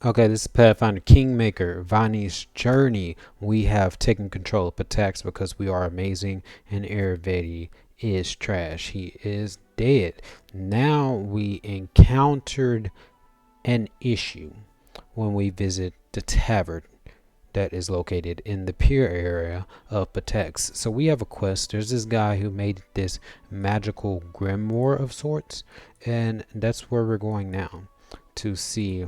Okay, this is Pathfinder Kingmaker Vanhi's journey. We have taken control of Pitax because we are amazing, and Vanhi is trash. He is dead. Now we encountered an issue when we visit the tavern that is located in the pier area of Pitax. So we have a quest. There's this guy who made this magical grimoire of sorts, and that's where we're going now to see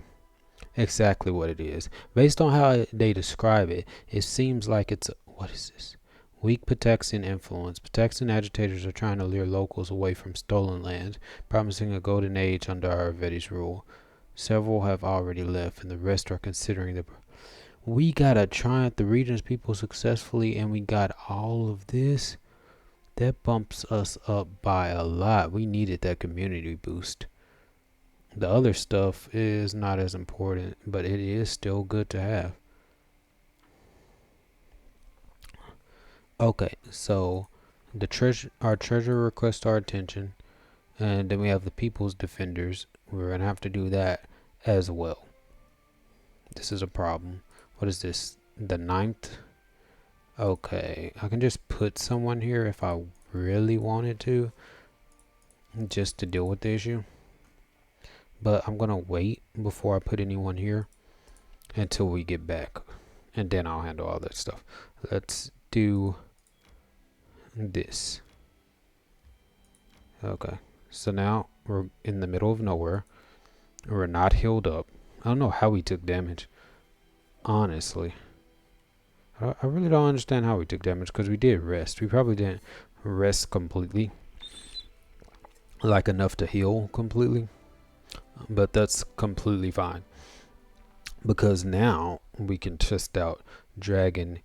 exactly what it is. Based on how they describe it, it seems like it's what is this? Weak Pitaxian influence. Pitaxian agitators are trying to lure locals away from stolen lands, promising a golden age under Ayurvedi's rule. Several have already left, and the rest are considering the. We gotta triumph the region's people successfully, and we got all of this. That bumps us up by a lot. We needed that community boost. The other stuff is not as important, but it is still good to have. Okay, so our treasure requests our attention, and then we have the people's defenders. We're gonna have to do that as well. This is a problem. What is this? The ninth? Okay, I can just put someone here if I really wanted to, just to deal with the issue. But I'm gonna wait before I put anyone here until we get back, and then I'll handle all that stuff. Let's do this. Okay, so now we're in the middle of nowhere. We're not healed up. I don't know how we took damage. Honestly, I really don't understand how we took damage because we did rest. We probably didn't rest completely, like enough to heal completely, but that's completely fine because now we can test out Dragon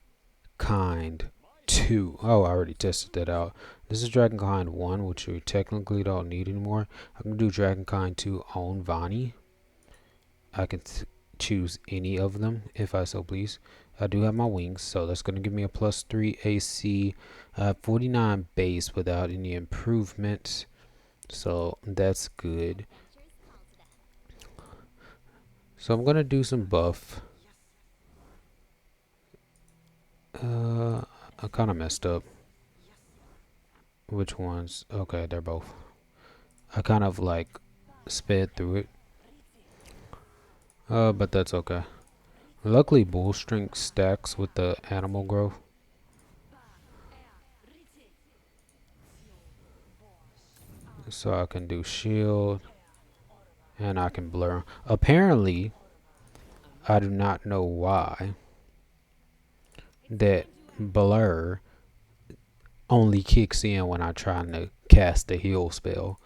Kind 2. Oh, I already tested that out. This is Dragon Kind 1, which we technically don't need anymore. I can do Dragon Kind 2 on Vanhi. I can choose any of them if I so please. I do have my wings, so that's going to give me a +3 AC, 49 base without any improvements. So that's good. So I'm going to do some buff. I kind of messed up. Which ones? Okay, they're both. I kind of like sped through it. But that's okay. Luckily, bull strength stacks with the animal growth. So I can do shield and I can blur. Apparently, I do not know why that blur only kicks in when I try to cast the heal spell.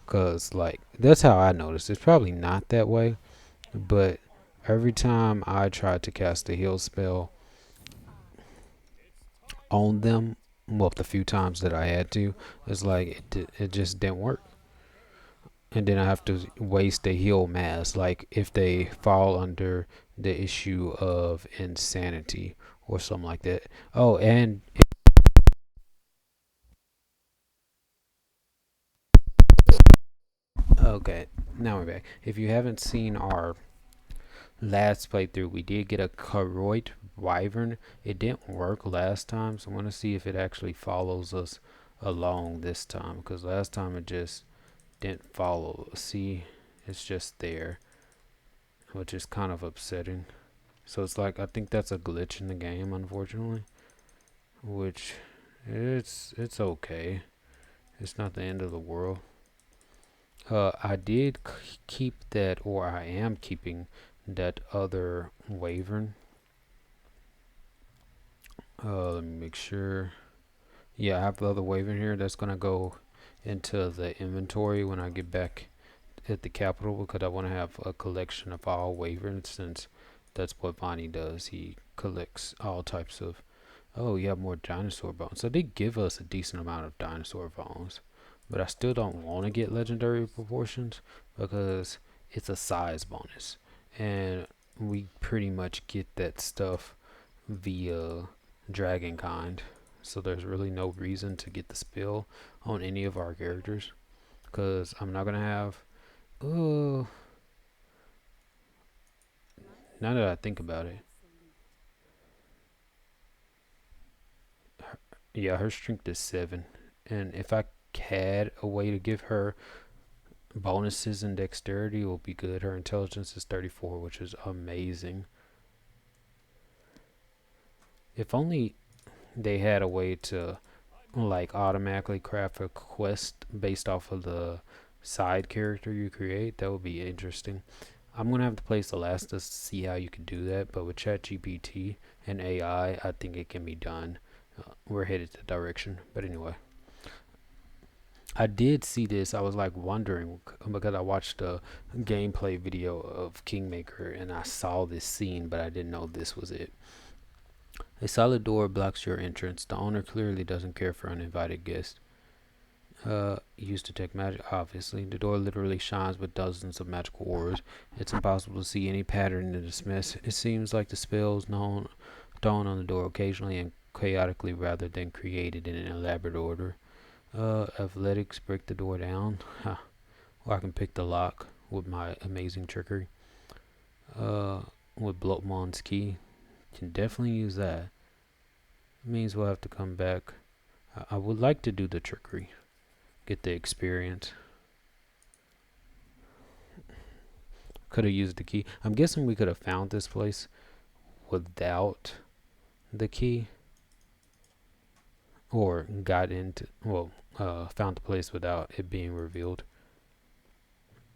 Cause like that's how I noticed. It's probably not that way, but every time I try to cast the heal spell on them, well, the few times that I had to, it's like it just didn't work. And then I have to waste a heal mass, like if they fall under the issue of insanity or something like that. Oh, and okay, now we're back. If you haven't seen our last playthrough, we did get a Karoit Wyvern. It didn't work last time, so I want to see if it actually follows us along this time, because last time it just didn't follow. See, it's just there, which is kind of upsetting. So it's like I think that's a glitch in the game, unfortunately. Which it's okay. It's not the end of the world. I did keep that, or I am keeping that other Wyvern. Let me make sure. Yeah, I have the other Wyvern here. That's gonna go into the inventory when I get back at the capital because I want to have a collection of all Wyverns since that's what Bonnie does. He collects all types of. Oh, you have more dinosaur bones. So they give us a decent amount of dinosaur bones, but I still don't want to get legendary proportions because it's a size bonus, and we pretty much get that stuff via Dragon Kind. So there's really no reason to get the spill on any of our characters because I'm not gonna have. Oh, Now that I think about it, yeah, her strength is 7. And if I had a way to give her bonuses and dexterity, it will be good. Her intelligence is 34, which is amazing. If only they had a way to like automatically craft a quest based off of the side character you create, that would be interesting. I'm gonna have to play Celestis to see how you can do that, but with ChatGPT and AI, I think it can be done. We're headed to direction, but anyway, I did see this. I was like wondering because I watched a gameplay video of Kingmaker and I saw this scene, but I didn't know this was it. A solid door blocks your entrance. The owner clearly doesn't care for uninvited guests. Used to detect magic, obviously. The door literally shines with dozens of magical auras. It's impossible to see any pattern in this mess. It seems like the spells thrown on the door occasionally and chaotically rather than created in an elaborate order. Athletics break the door down. Huh. Or I can pick the lock with my amazing trickery. Uh, with Bloatmon's key. Can definitely use that. It means we'll have to come back. I would like to do the trickery. Get the experience. Could have used the key. I'm guessing we could have found this place without the key. Or got into, well, found the place without it being revealed.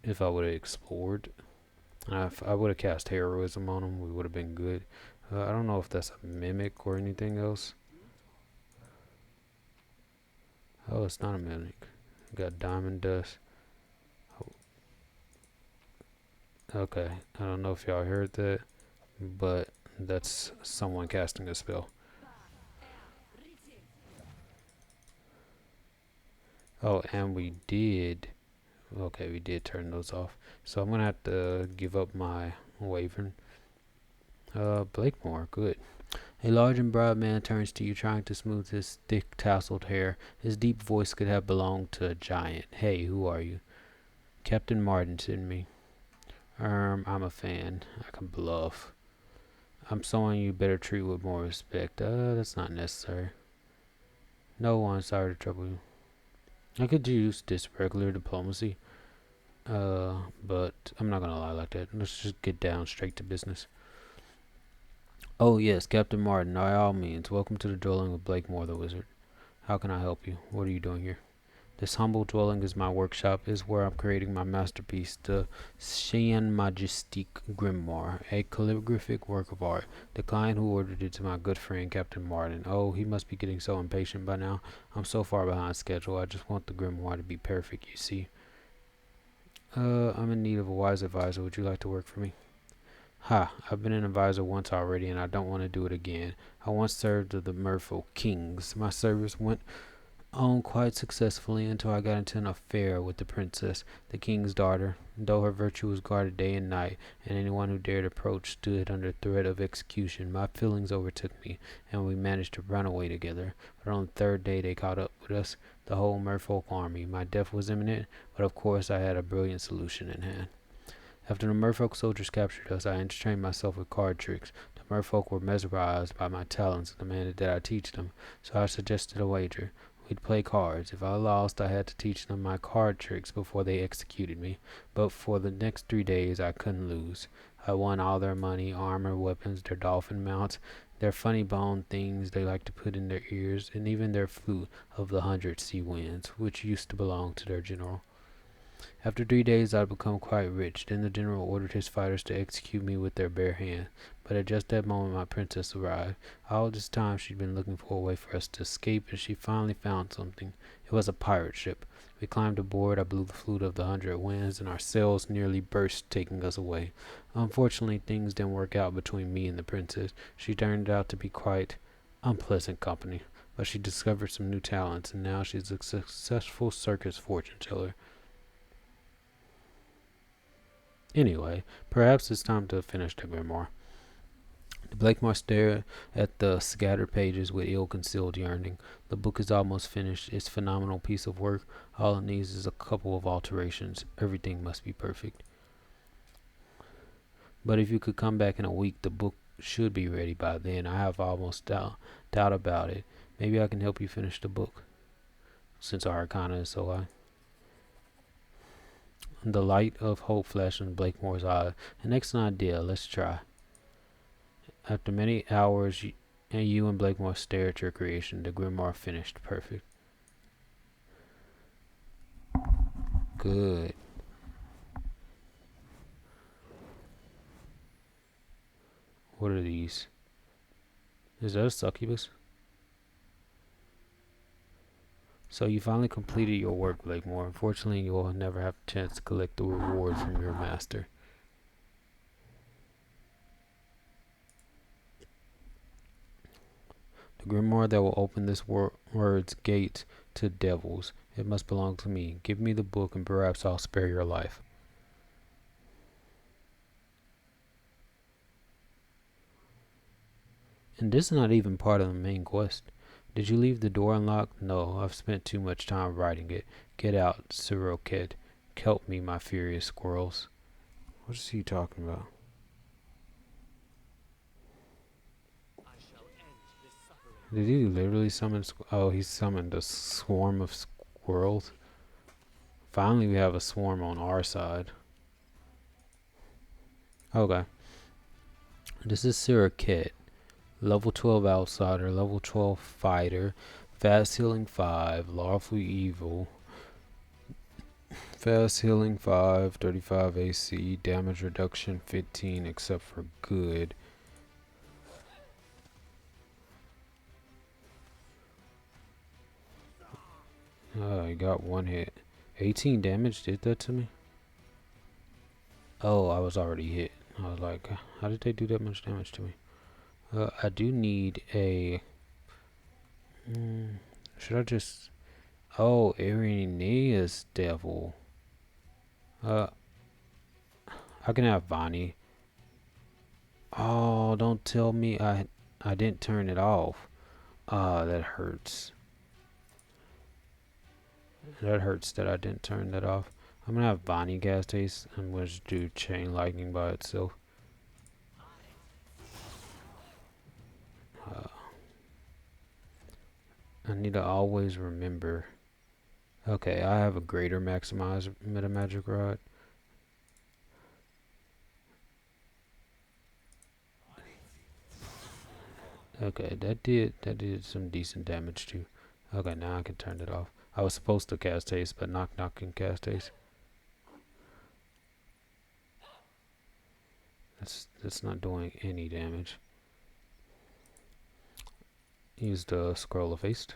If I would have explored. If I would have cast heroism on him, we would have been good. I don't know if that's a mimic or anything else. Oh, it's not a mimic. Got diamond dust. Okay, I don't know if y'all heard that, but that's someone casting a spell. Oh, and we did. Okay, we did turn those off. So I'm gonna have to give up my Wyvern. Blakemore, good. A large and broad man turns to you, trying to smooth his thick, tousled hair. His deep voice could have belonged to a giant. Hey, who are you? Captain Martin sent me. I'm a fan. I can bluff. I'm someone you better treat with more respect. That's not necessary. No one, sorry to trouble you. I could use this regular diplomacy. But I'm not gonna lie like that. Let's just get down straight to business. Oh yes, Captain Martin, by all means, welcome to the dwelling of Blakemore the Wizard. How can I help you? What are you doing here? This humble dwelling is my workshop, is where I'm creating my masterpiece, the Chien Majestique Grimoire, a calligraphic work of art. The client who ordered it to my good friend Captain Martin. Oh, he must be getting so impatient by now. I'm so far behind schedule. I just want the grimoire to be perfect, you see. I'm in need of a wise advisor. Would you like to work for me? Ha, I've been an advisor once already and I don't want to do it again. I once served the Merfolk Kings. My service went on quite successfully until I got into an affair with the princess, the king's daughter. Though her virtue was guarded day and night, and anyone who dared approach stood under threat of execution, my feelings overtook me, and we managed to run away together. But on the third day they caught up with us, the whole Merfolk army. My death was imminent, but of course I had a brilliant solution in hand. After the merfolk soldiers captured us, I entertained myself with card tricks. The merfolk were mesmerized by my talents and demanded that I teach them, so I suggested a wager. We'd play cards. If I lost, I had to teach them my card tricks before they executed me. But for the next 3 days, I couldn't lose. I won all their money, armor, weapons, their dolphin mounts, their funny bone things they like to put in their ears, and even their flute of the 100 sea winds, which used to belong to their general. After 3 days, I'd become quite rich. Then the general ordered his fighters to execute me with their bare hands. But at just that moment, my princess arrived. All this time, she'd been looking for a way for us to escape, and she finally found something. It was a pirate ship. We climbed aboard. I blew the flute of the 100 winds, and our sails nearly burst, taking us away. Unfortunately, things didn't work out between me and the princess. She turned out to be quite unpleasant company. But she discovered some new talents, and now she's a successful circus fortune teller. Anyway, perhaps it's time to finish the grimoire. Blakemore stared at the scattered pages with ill-concealed yearning. The book is almost finished. It's a phenomenal piece of work. All it needs is a couple of alterations. Everything must be perfect. But if you could come back in a week, the book should be ready by then. I have almost doubt about it. Maybe I can help you finish the book, since our arcana is so high. The light of hope flashed in Blakemore's eye. An excellent idea. Let's try. After many hours, you and Blakemore stare at your creation. The grimoire finished. Perfect. Good. What are these? Is that a succubus? So you finally completed your work, Blakemore. Unfortunately, you will never have a chance to collect the reward from your master. The grimoire that will open this world's gate to devils. It must belong to me. Give me the book and perhaps I'll spare your life. And this is not even part of the main quest. Did you leave the door unlocked? No, I've spent too much time writing it. Get out, Siroked. Help me, my furious squirrels. What is he talking about? Did he literally summon? Oh, he summoned a swarm of squirrels. Finally, we have a swarm on our side. Okay. This is Siroked. Level 12 outsider, level 12 fighter, fast healing 5, lawful evil, fast healing 5, 35 AC, damage reduction 15 except for good. Oh, I got one hit. 18 damage did that to me? Oh, I was already hit. I was like, how did they do that much damage to me? I do need a... should I just... Oh, Irenaeus Devil. I can have Vanhi. Oh, don't tell me I didn't turn it off. Ah, that hurts. That hurts that I didn't turn that off. I'm gonna have Vanhi gas taste. I'm gonna just do chain lightning by itself. I need to always remember. Okay, I have a greater maximize meta magic rod. Okay, that did some decent damage too. Okay, now I can turn it off. I was supposed to cast haste, but knock can cast haste. That's not doing any damage. Use the scroll of haste.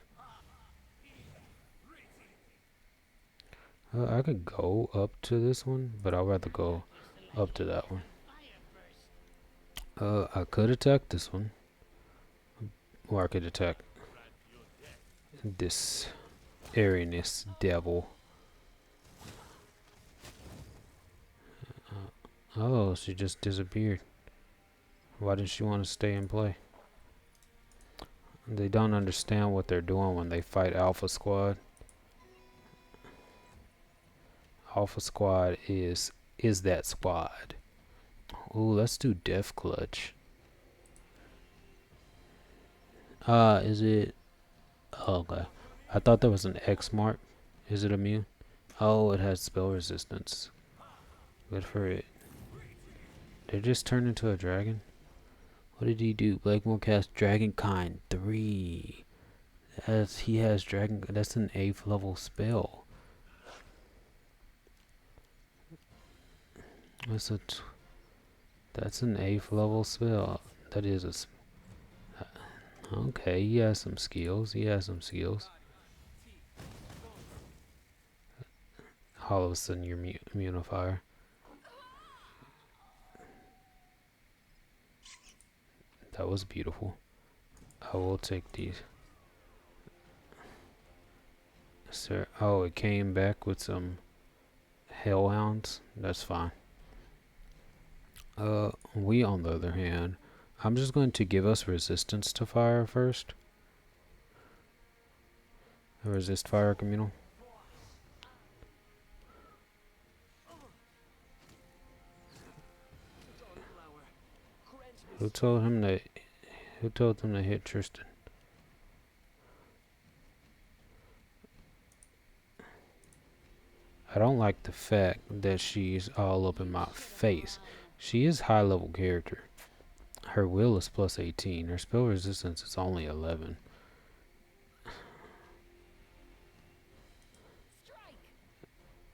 I could go up to this one, but I'd rather go up to that one. I could attack this one, or I could attack this Arianus devil. Oh, she just disappeared. Why did she want to stay and play? They don't understand what they're doing when they fight Alpha Squad. Alpha Squad is that squad. Ooh, let's do Death Clutch. Is it? Oh, okay. I thought there was an X mark. Is it immune? Oh, it has spell resistance. Good for it. Did it just turn into a dragon? What did he do? Blakemore cast Dragonkind 3. He has dragon. That's an 8th level spell. That's an 8th level spell. That is okay, he has some skills. All of a sudden you're immunifier. That was beautiful. I will take these. Sir, oh, it came back with some hellhounds. That's fine. We on the other hand, I'm just going to give us resistance to fire first. Resist fire communal. Who told him to? Who told them to hit Tristan? I don't like the fact that she's all up in my face. She is high level character. Her will is plus 18. Her spell resistance is only 11.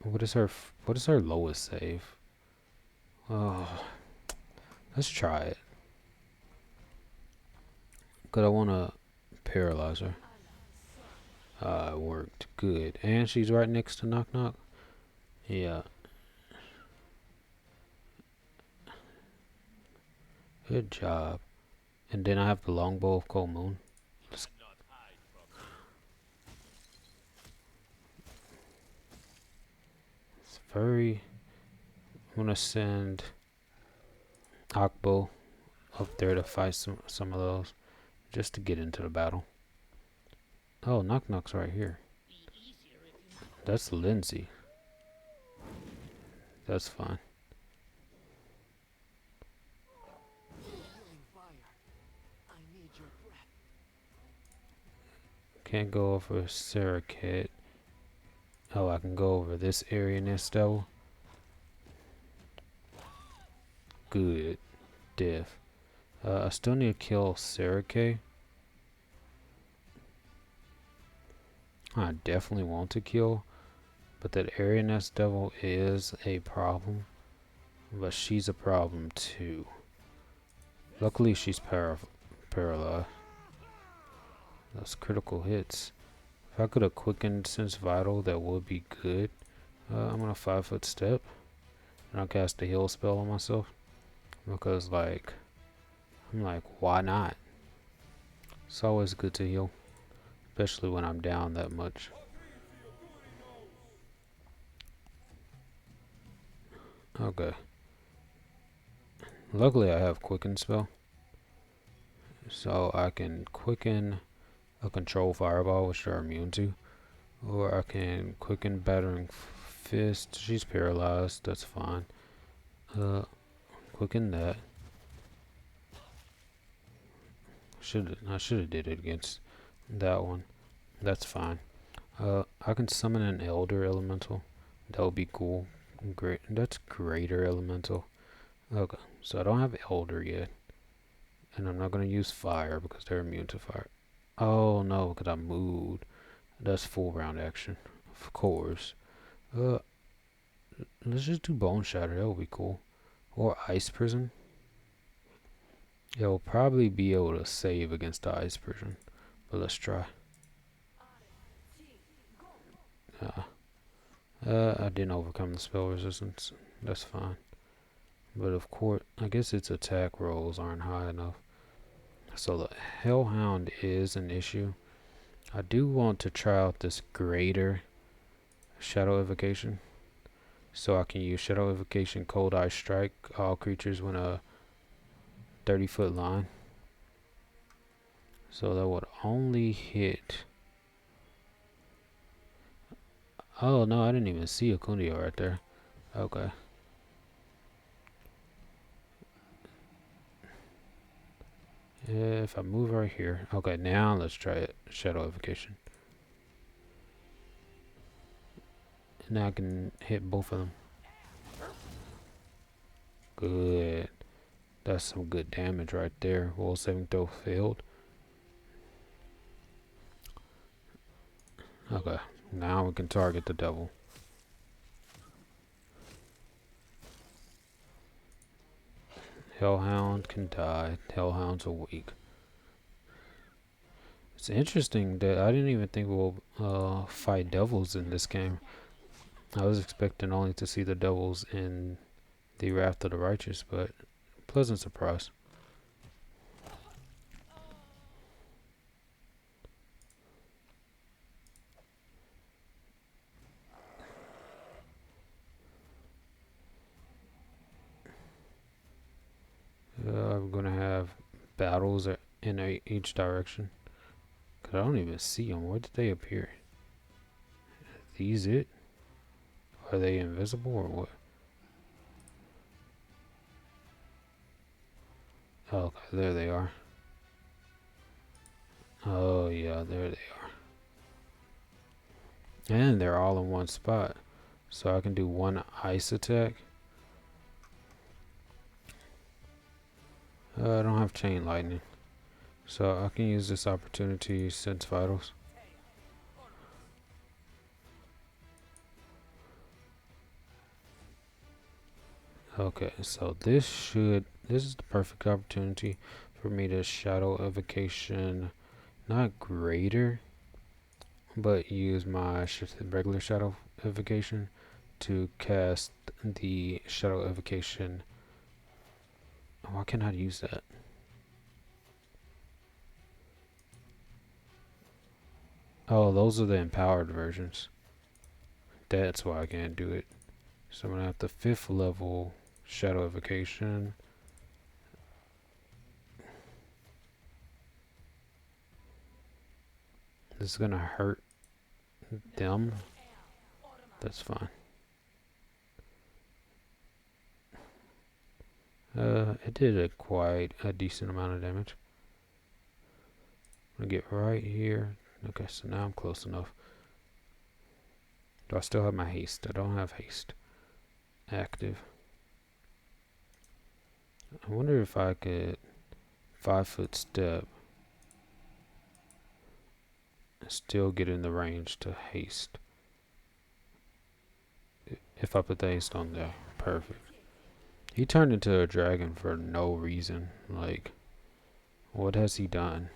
What is her lowest save? Oh, let's try it. Cause I wanna paralyze her. It worked. Good. And she's right next to Knock Knock. Yeah. Good job. And then I have the longbow of Cold Moon. It's very. I'm gonna send Akbo up there to fight some of those, just to get into the battle. Oh, Knock Knock's right here. That's Lindsay. That's fine. Can't go over Sarah Cat. Oh, I can go over this area nest though. Good. Death. I still need to kill Sarah K. I definitely want to kill, but that area nest devil is a problem. But she's a problem too. Luckily, she's paralyzed. That's critical hits. If I could have quickened Sense Vital, that would be good. I'm gonna 5-foot step, and I'll cast a heal spell on myself because, like, I'm like, why not? It's always good to heal, especially when I'm down that much. Okay. Luckily, I have quicken spell, so I can quicken a control fireball, which they're immune to, or I can quicken battering fist. She's paralyzed. That's fine. Quicken that. I should have did it against that one. That's fine. I can summon an elder elemental. That would be cool. Great. That's greater elemental. Okay, so I don't have elder yet, and I'm not gonna use fire because they're immune to fire. Oh no, because I moved. That's full round action, of course. Uh, let's just do bone shatter. That would be cool. Or ice prison. It'll probably be able to save against the ice prison, but let's try. I didn't overcome the spell resistance. That's fine. But of course, I guess its attack rolls aren't high enough. So the Hellhound is an issue. I do want to try out this greater Shadow Evocation. So I can use Shadow Evocation, Cold Ice Strike, all creatures within a 30-foot line. So that would only hit. Oh no, I didn't even see a Kundio right there. Okay. If I move right here. Okay, now let's try it. Shadow Evocation. Now I can hit both of them. Good. That's some good damage right there. Will saving throw failed. Okay, now we can target the devil. Hellhound can die. Hellhounds are weak. It's interesting that I didn't even think we'll fight devils in this game. I was expecting only to see the devils in the Wrath of the Righteous, but pleasant surprise. I'm gonna have battles in each direction. Cause I don't even see them. Where did they appear? Are these it? Are they invisible or what? Okay, there they are. Oh yeah, there they are. And they're all in one spot. So I can do one ice attack. I don't have chain lightning. So I can use this opportunity to sense vitals. Okay, so this is the perfect opportunity for me to shadow evocation, not greater, but use my regular shadow evocation to cast the shadow evocation. Why can't I use that? Oh, those are the empowered versions. That's why I can't do it. So I'm gonna have the 5th level shadow evocation. This is gonna hurt them. That's fine. It did quite a decent amount of damage. I'm gonna get right here. Okay, so now I'm close enough. Do I still have my haste? I don't have haste active. I wonder if I could 5-foot step and still get in the range to haste. If I put the haste on there, perfect. He turned into a dragon for no reason. Like, what has he done?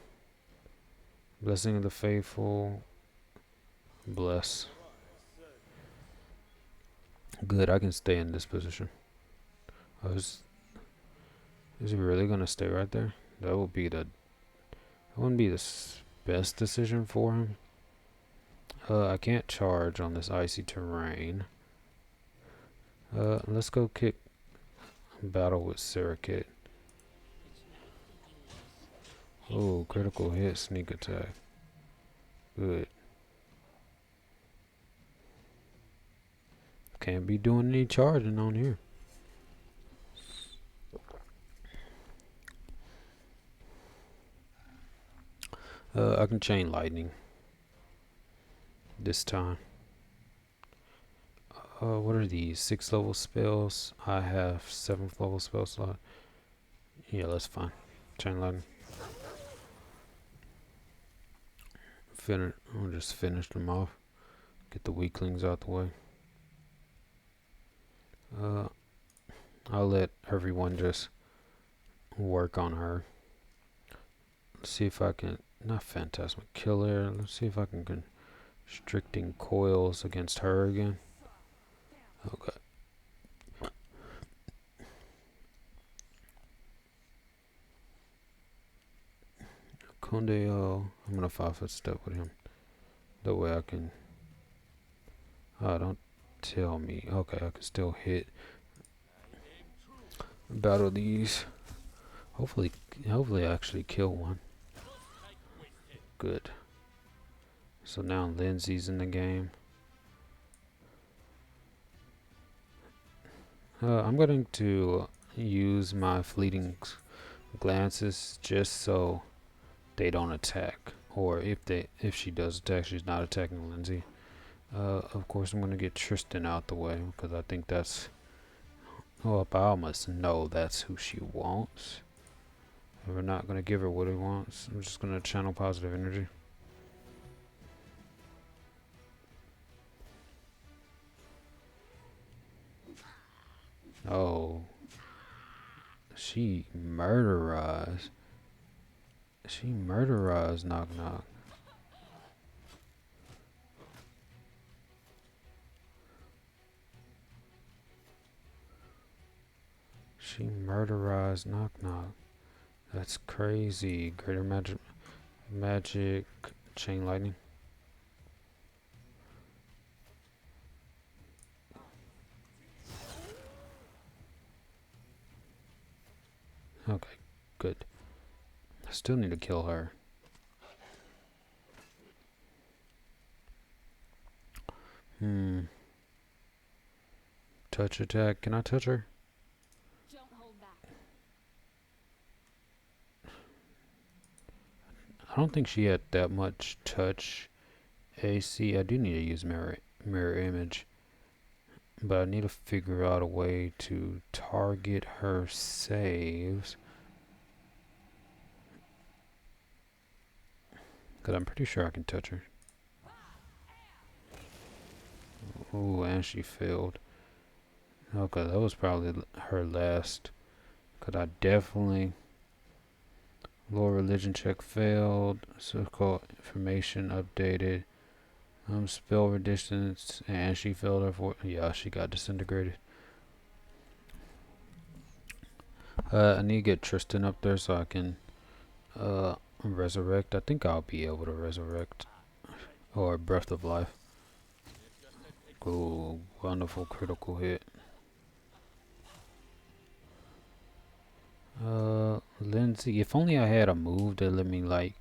Blessing of the faithful. Bless. Good, I can stay in this position. Is he really gonna stay right there? That wouldn't be the best decision for him. I can't charge on this icy terrain. Let's go kick battle with Surricate. Oh, critical hit, sneak attack. Good. Can't be doing any charging on here. I can chain lightning this time. What are these? 6th level spells. I have 7th level spell slot. Yeah, that's fine. Chain lightning. I'll just finish them off. Get the weaklings out the way. I'll let everyone just work on her. Let's see if I can, not Phantasmic Killer. Let's see if I can constricting coils against her again. Okay. Condeo, I'm gonna 5-foot step with him. That way I can. Don't tell me. Okay, I can still hit. Battle these. Hopefully I actually kill one. Good. So now Lindsay's in the game. I'm going to use my fleeting glances just so they don't attack, or if she does attack, she's not attacking Lindsay. Of course, I'm gonna get Tristan out the way because I think that's. Oh, I almost know that's who she wants. And we're not gonna give her what he wants. I'm just gonna channel positive energy. Oh, she murderized. She murderized Knock Knock. She murderized Knock Knock. That's crazy. Greater magic chain lightning. Okay, good. I still need to kill her. Touch attack. Can I touch her? Don't hold back. don't think she had that much touch AC. I do need to use mirror image, but I need to figure out a way to target her saves. Cause I'm pretty sure I can touch her. Ooh, and she failed. Okay, that was probably her last. Cause I definitely low religion check failed. So-called information updated. Spell resistance, and she failed her for. Yeah, she got disintegrated. I need to get Tristan up there so I can resurrect. I think I'll be able to resurrect or breath of life. Cool, wonderful critical hit. Lindsay, if only I had a move that let me like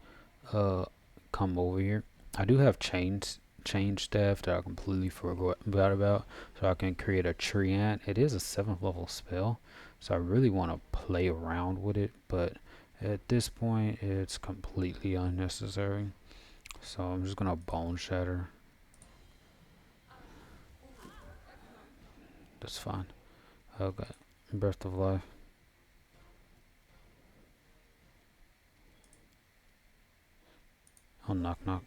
come over here. I do have change staff that I completely forgot about, so I can create a treant. It is a 7th level spell, so I really want to play around with it, but at this point it's completely unnecessary. So I'm just gonna bone shatter. That's fine. Okay, breath of life. I'll knock knock.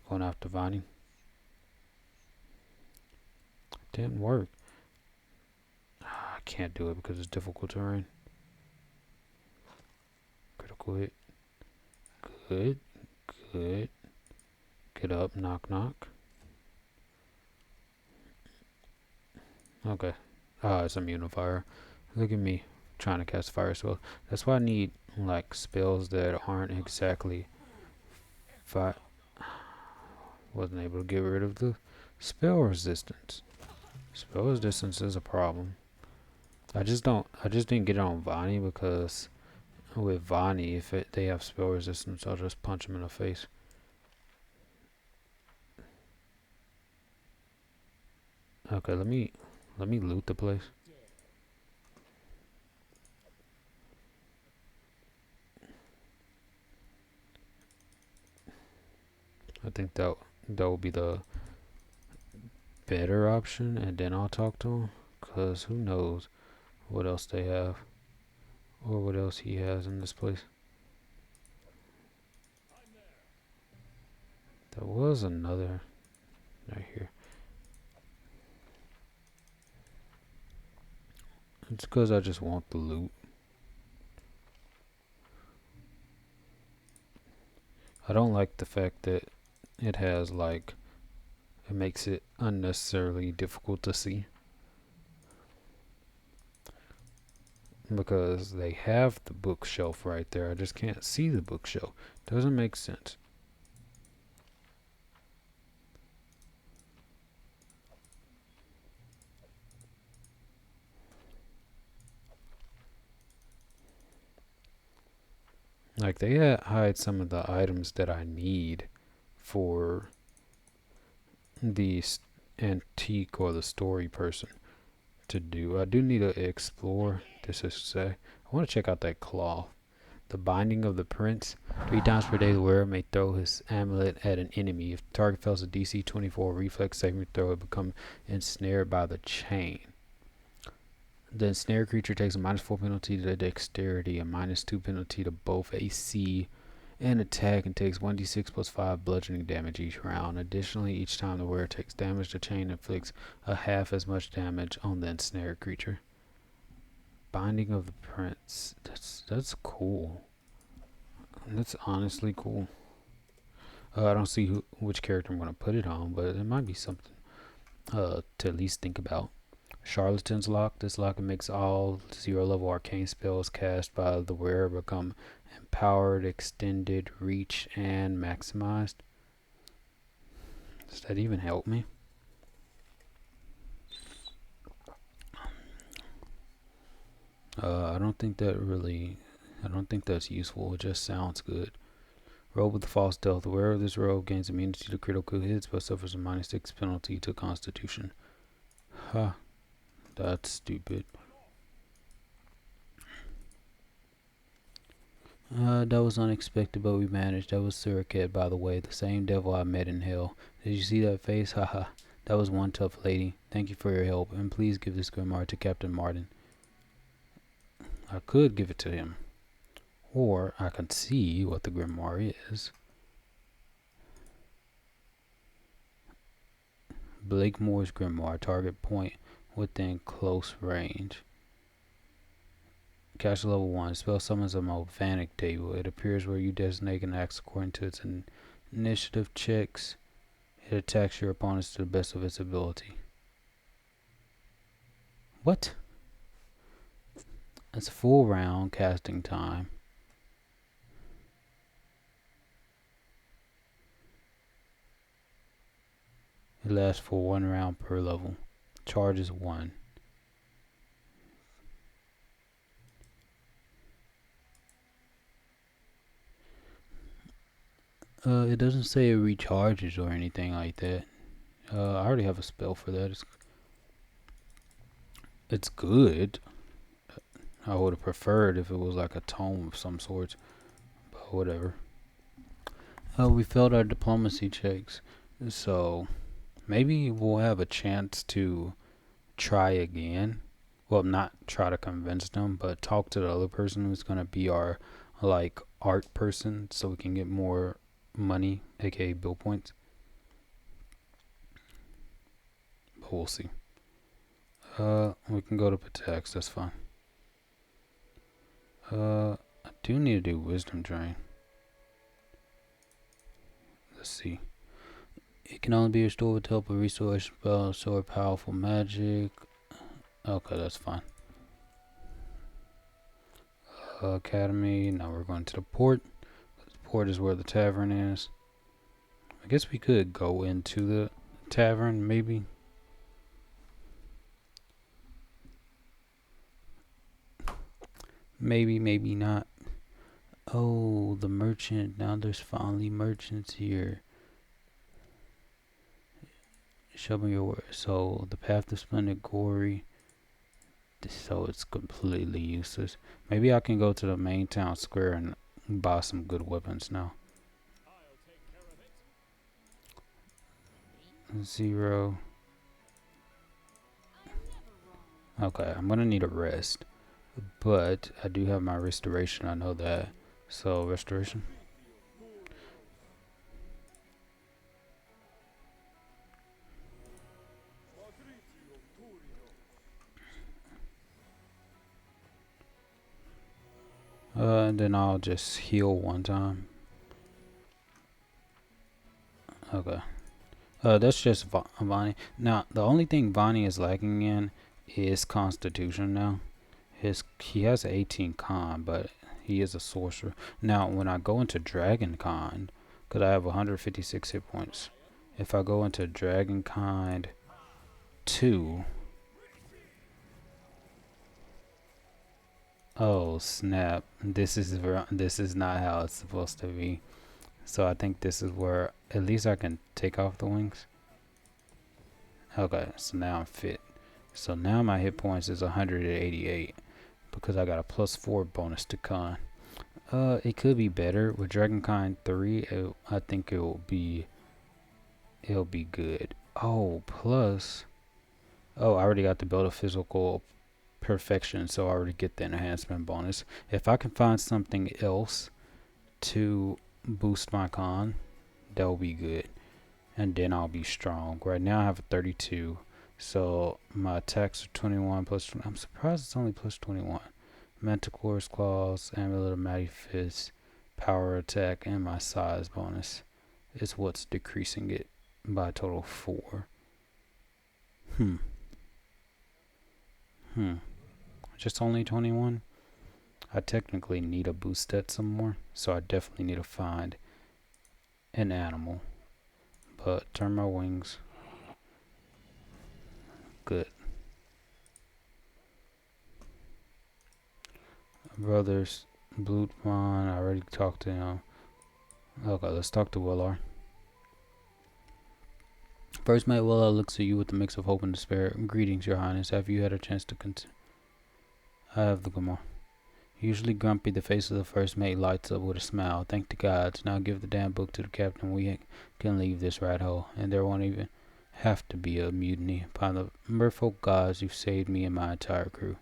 Going after Vanhi. Didn't work. I can't do it because it's difficult terrain. Critical hit. Good. Good. Get up. Knock knock. Okay. Ah, it's immune to fire. Look at me trying to cast fire spells. That's why I need like spells that aren't exactly fire. Wasn't able to get rid of the spell resistance. Spell resistance is a problem. I just didn't get it on Vanhi because with Vanhi, if they have spell resistance, I'll just punch them in the face. Okay, let me loot the place. I think that will be the better option, and then I'll talk to him, cause who knows what else they have or what else he has in this place. There was another right here. It's because I just want the loot. I don't like the fact that it has like, it makes it unnecessarily difficult to see. Because they have the bookshelf right there. I just can't see the bookshelf. Doesn't make sense. Like they hide some of the items that I need for the antique or the story person to do. I do need to explore. This is to say, I want to check out that cloth. The binding of the prince. 3 times per day, the wearer may throw his amulet at an enemy. If the target fails a DC 24 reflex saving throw, it becomes ensnared by the chain. The ensnared creature takes a -4 penalty to dexterity, a -2 penalty to both AC and attack, and takes 1d6 plus 5 bludgeoning damage each round. Additionally, each time the wearer takes damage, the chain inflicts a half as much damage on the ensnared creature. Binding of the Prince. That's cool. That's honestly cool. I don't see which character I'm going to put it on, but it might be something to at least think about. Charlatan's Lock. This lock makes all 0 level arcane spells cast by the wearer become empowered, extended, reach, and maximized. Does that even help me? I don't think that's useful. It just sounds good. Robe with false stealth. The wearer of this robe gains immunity to critical hits but suffers a -6 penalty to constitution. Huh. That's stupid. That was unexpected, but we managed. That was Suricate, by the way, the same devil I met in hell. Did you see that face? Haha. That was one tough lady. Thank you for your help, and please give this grimoire to Captain Martin. I could give it to him, or I can see what the grimoire is. Blakemore's grimoire. Target point within close range. Cast level 1. Spell summons a Vanek table. It appears where you designate and acts according to its initiative checks. It attacks your opponents to the best of its ability. What? It's a full round casting time. It lasts for 1 round per level. Charge is 1. It doesn't say it recharges or anything like that. I already have a spell for that. It's good. I would have preferred if it was like a tome of some sort, but whatever. We failed our diplomacy checks, so maybe we'll have a chance to try again. Well, not try to convince them, but talk to the other person who's gonna be our like art person, so we can get more money, aka bill points. But we'll see. We can go to Pitax. That's fine. I do need to do wisdom drain. Let's see. It can only be restored with the help of resource spells or powerful magic. Okay, that's fine. Academy. Now we're going to the port. The port is where the tavern is. I guess we could go into the tavern, maybe. Maybe not. Oh, the merchant. Now there's finally merchants here. Show me your word. So, the path to splendid glory. So it's completely useless. Maybe I can go to the main town square and buy some good weapons now. 0. Okay, I'm gonna need a rest. But I do have my restoration, I know that. So, restoration. And then I'll just heal one time. Okay. That's just Vanhi. Now, the only thing Vanhi is lacking in is Constitution now. He has 18 con, but he is a sorcerer. Now, when I go into Dragon Kind, because I have 156 hit points, if I go into Dragon Kind 2, oh snap! This is not how it's supposed to be. So I think this is where at least I can take off the wings. Okay, so now I'm fit. So now my hit points is 188 because I got a +4 bonus to con. It could be better with Dragonkind 3. I think it'll be good. Oh, plus, oh, I already got the build of physical perfection, so I already get the enhancement bonus. If I can find something else to boost my con, that will be good, and then I'll be strong. Right now I have a 32, so my attacks are 21 plus. I'm surprised it's only plus 21. Manticore's claws, amulet of mighty fist, power attack, and my size bonus is what's decreasing it by a total of 4. Just only 21. I technically need to boost that some more, so I definitely need to find an animal. But turn my wings. Good. Brothers, Blutman, I already talked to him. Okay, let's talk to Willar. First Mate Willow looks at you with a mix of hope and despair. Greetings, Your Highness. Have you had a chance to I have the Grimoire. Usually grumpy, the face of the first mate lights up with a smile. Thank the gods. Now give the damn book to the captain. We can leave this rat hole, and there won't even have to be a mutiny. Upon the merciful gods, you've saved me and my entire crew.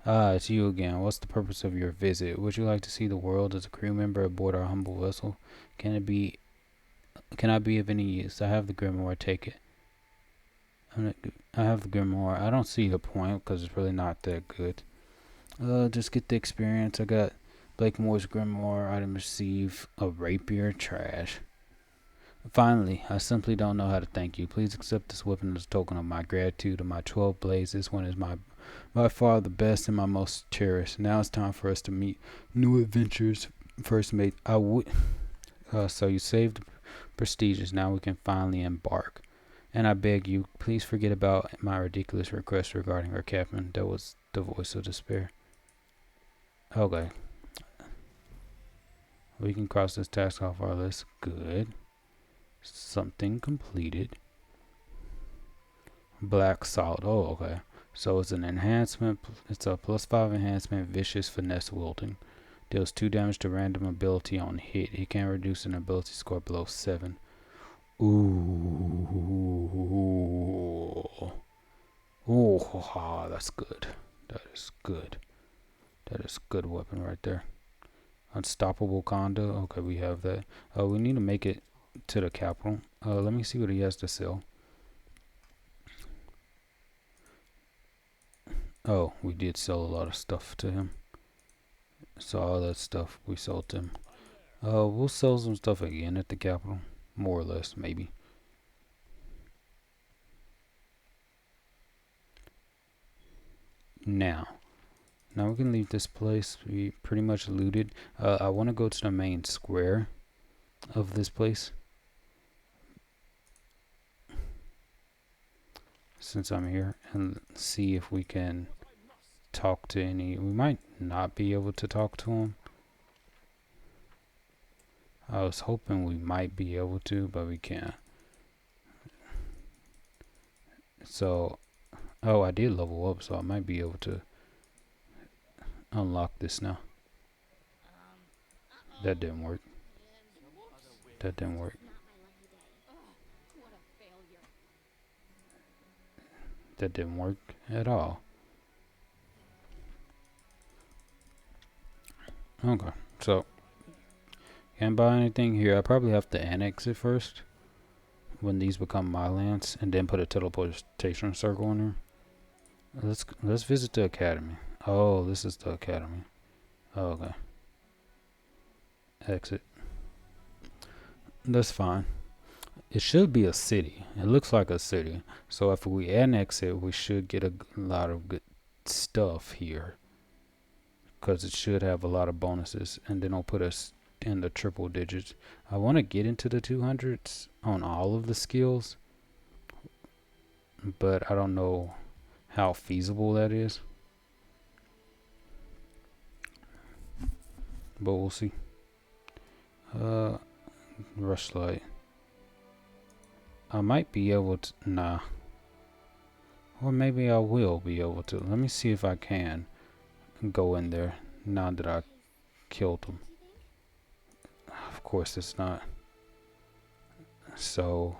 Ah, it's you again. What's the purpose of your visit? Would you like to see the world as a crew member aboard our humble vessel? Can I be of any use? I have the grimoire. Take it. I have the grimoire. I don't see the point because it's really not that good. Just get the experience. I got Blakemore's grimoire. Item receive a rapier. Trash. Finally, I simply don't know how to thank you. Please accept this weapon as a token of my gratitude to my 12 blades. This one is by far the best and my most cherished. Now it's time for us to meet new adventures. First mate, I would. So you saved prestigious. Now we can finally embark. And I beg you, please forget about my ridiculous request regarding our captain. That was the voice of despair. Okay. We can cross this task off our list. Good. Something completed. Black Salt. Oh, okay. So it's an enhancement. It's a +5 enhancement. Vicious finesse wielding. Deals 2 damage to random ability on hit. He can reduce an ability score below 7. Ooh. Oh, that's good. That is good. That is good weapon right there. Unstoppable Conda. Okay, we have that. We need to make it to the capital. Let me see what he has to sell. Oh, we did sell a lot of stuff to him. So all that stuff we sold to him. We'll sell some stuff again at the capital. More or less, maybe. Now we can leave this place. We pretty much looted. I want to go to the main square of this place. Since I'm here, and see if we can talk to any. We might not be able to talk to them. I was hoping we might be able to, but we can't. So, I did level up, so I might be able to unlock this now. That didn't work. That didn't work. That didn't work at all. Okay, so can't buy anything here. I probably have to annex it first when these become my lands, and then put a teleportation circle in there. Let's visit the academy. Oh, this is the academy. Oh, okay. Exit. That's fine. It should be a city. It looks like a city. So if we annex it, we should get a lot of good stuff here. Because it should have a lot of bonuses. And then it'll put us in the triple digits. I want to get into the 200s on all of the skills. But I don't know how feasible that is. But we'll see. Rushlight. I might be able to, nah. Or maybe I will be able to. Let me see if I can go in there now that I killed them. Of course it's not. So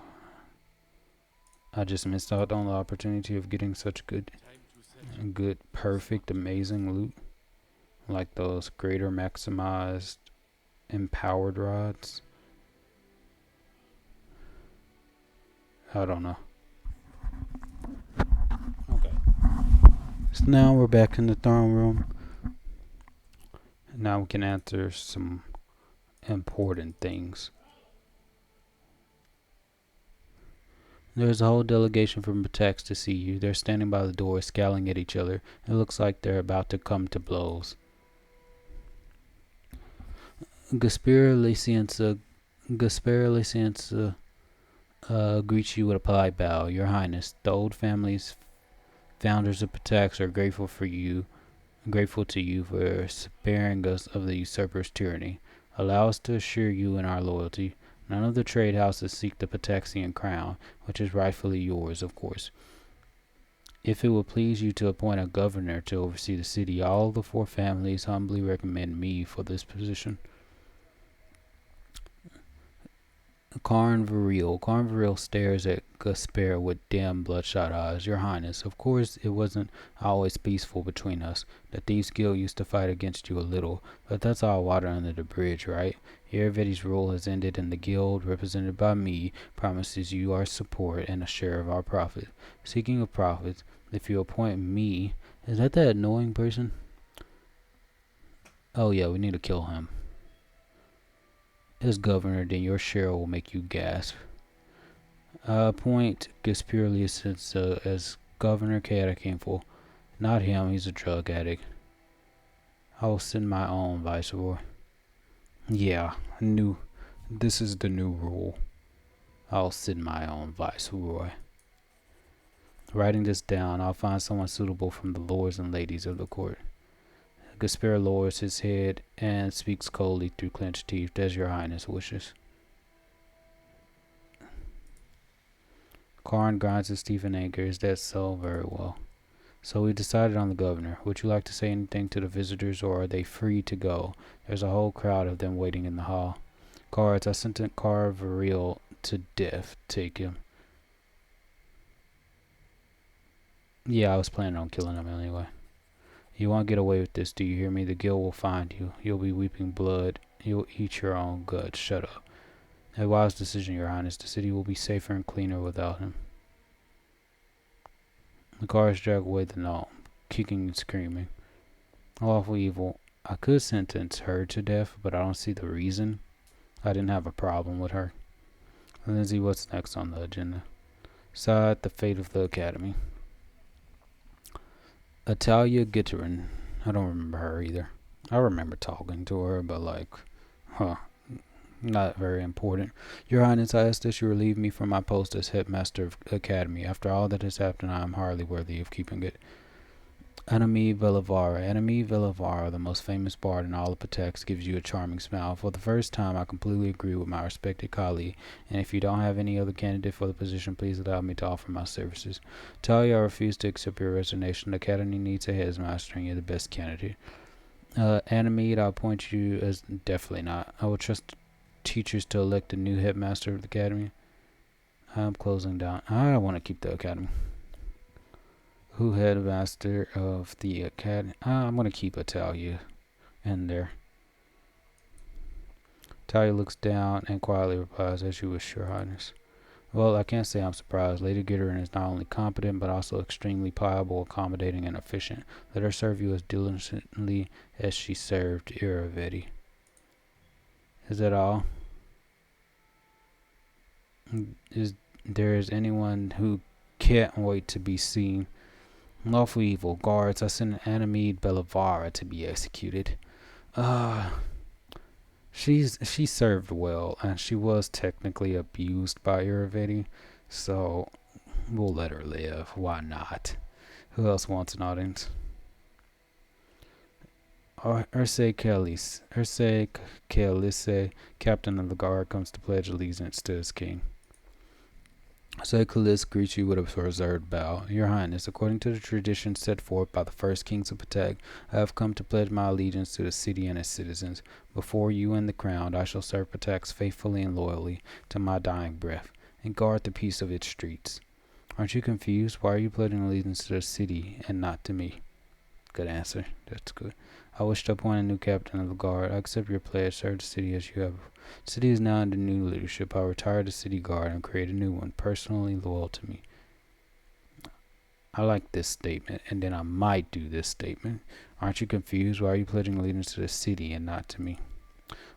I just missed out on the opportunity of getting such good, perfect, amazing loot. Like those greater maximized empowered rods. I don't know. Okay. So now we're back in the throne room. Now we can answer some important things. There's a whole delegation from Pitax to see you. They're standing by the door, scowling at each other. It looks like they're about to come to blows. Gaspera Lycienza greets you with a polite bow. Your Highness, the old family's founders of Pitax are grateful to you for sparing us of the usurper's tyranny. Allow us to assure you in our loyalty. None of the trade houses seek the Pitaxian crown, which is rightfully yours, of course. If it will please you to appoint a governor to oversee the city, all the four families humbly recommend me for this position. Karn Varil stares at Gasper with dim, bloodshot eyes. Your Highness, of course it wasn't always peaceful between us. The Thieves' Guild used to fight against you a little, but that's all water under the bridge, right? Irvedi's rule has ended and the Guild, represented by me, promises you our support and a share of our profit. Speaking of profits, if you appoint me... Is that annoying person? Oh yeah, we need to kill him. As governor, then your share will make you gasp. Appoint Gasperius as governor, chaotic handful. Not him, he's a drug addict. I will send my own viceroy. Yeah, this is the new rule. I'll send my own viceroy. Writing this down, I'll find someone suitable from the lords and ladies of the court. Gasper lowers his head and speaks coldly through clenched teeth, as your highness wishes. Karn grinds his teeth in anger. Is that so? Very well. So we decided on the governor. Would you like to say anything to the visitors, or are they free to go? There's a whole crowd of them waiting in the hall. Guards, I sentence Kar Varil to death. Take him. Yeah, I was planning on killing him anyway. You won't get away with this, do you hear me? The guild will find you. You'll be weeping blood. You'll eat your own guts. Shut up. A wise decision, your highness. The city will be safer and cleaner without him. The guards drag away the gnome, kicking and screaming. Lawful evil. I could sentence her to death, but I don't see the reason. I didn't have a problem with her. Lindsay, what's next on the agenda? Decide the fate of the academy. Atalia Gitterin. I don't remember her either. I remember talking to her, but not very important. Your Highness, I ask that you relieve me from my post as headmaster of academy. After all that has happened, I am hardly worthy of keeping it. Enemy Velavara, the most famous bard in all of Pitax, gives you a charming smile. For the first time, I completely agree with my respected colleague, and if you don't have any other candidate for the position, please allow me to offer my services. Talia, I refuse to accept your resignation. The academy needs a headmaster, and you're the best candidate. Animede, I'll appoint you as... Definitely not. I will trust teachers to elect a new headmaster of the academy. I'm closing down. I want to keep the academy. Who headmaster of the academy? I'm going to keep Atalia in there. Talia looks down and quietly replies, as you wish, your highness. Well, I can't say I'm surprised. Lady Gitterin is not only competent, but also extremely pliable, accommodating, and efficient. Let her serve you as diligently as she served Irvedi. Is that all? Is there anyone who can't wait to be seen? Lawful evil. Guards, I send Animede Velavara to be executed. She served well, and she was technically abused by Irvedi, so we'll let her live. Why not? Who else wants an audience? Urse Kaelisse, captain of the guard, comes to pledge allegiance to his king. Kalis greets you with a reserved bow. Your Highness, according to the tradition set forth by the first kings of Pitax, I have come to pledge my allegiance to the city and its citizens. Before you and the crown, I shall serve Pitax faithfully and loyally to my dying breath, and guard the peace of its streets. Aren't you confused? Why are you pledging allegiance to the city and not to me? Good answer. That's good. I wish to appoint a new captain of the guard. I accept your pledge. Serve the city as you have. The city is now under new leadership. I retire the city guard and create a new one, personally loyal to me. I like this statement, and then I might do this statement. Aren't you confused? Why are you pledging allegiance to the city and not to me?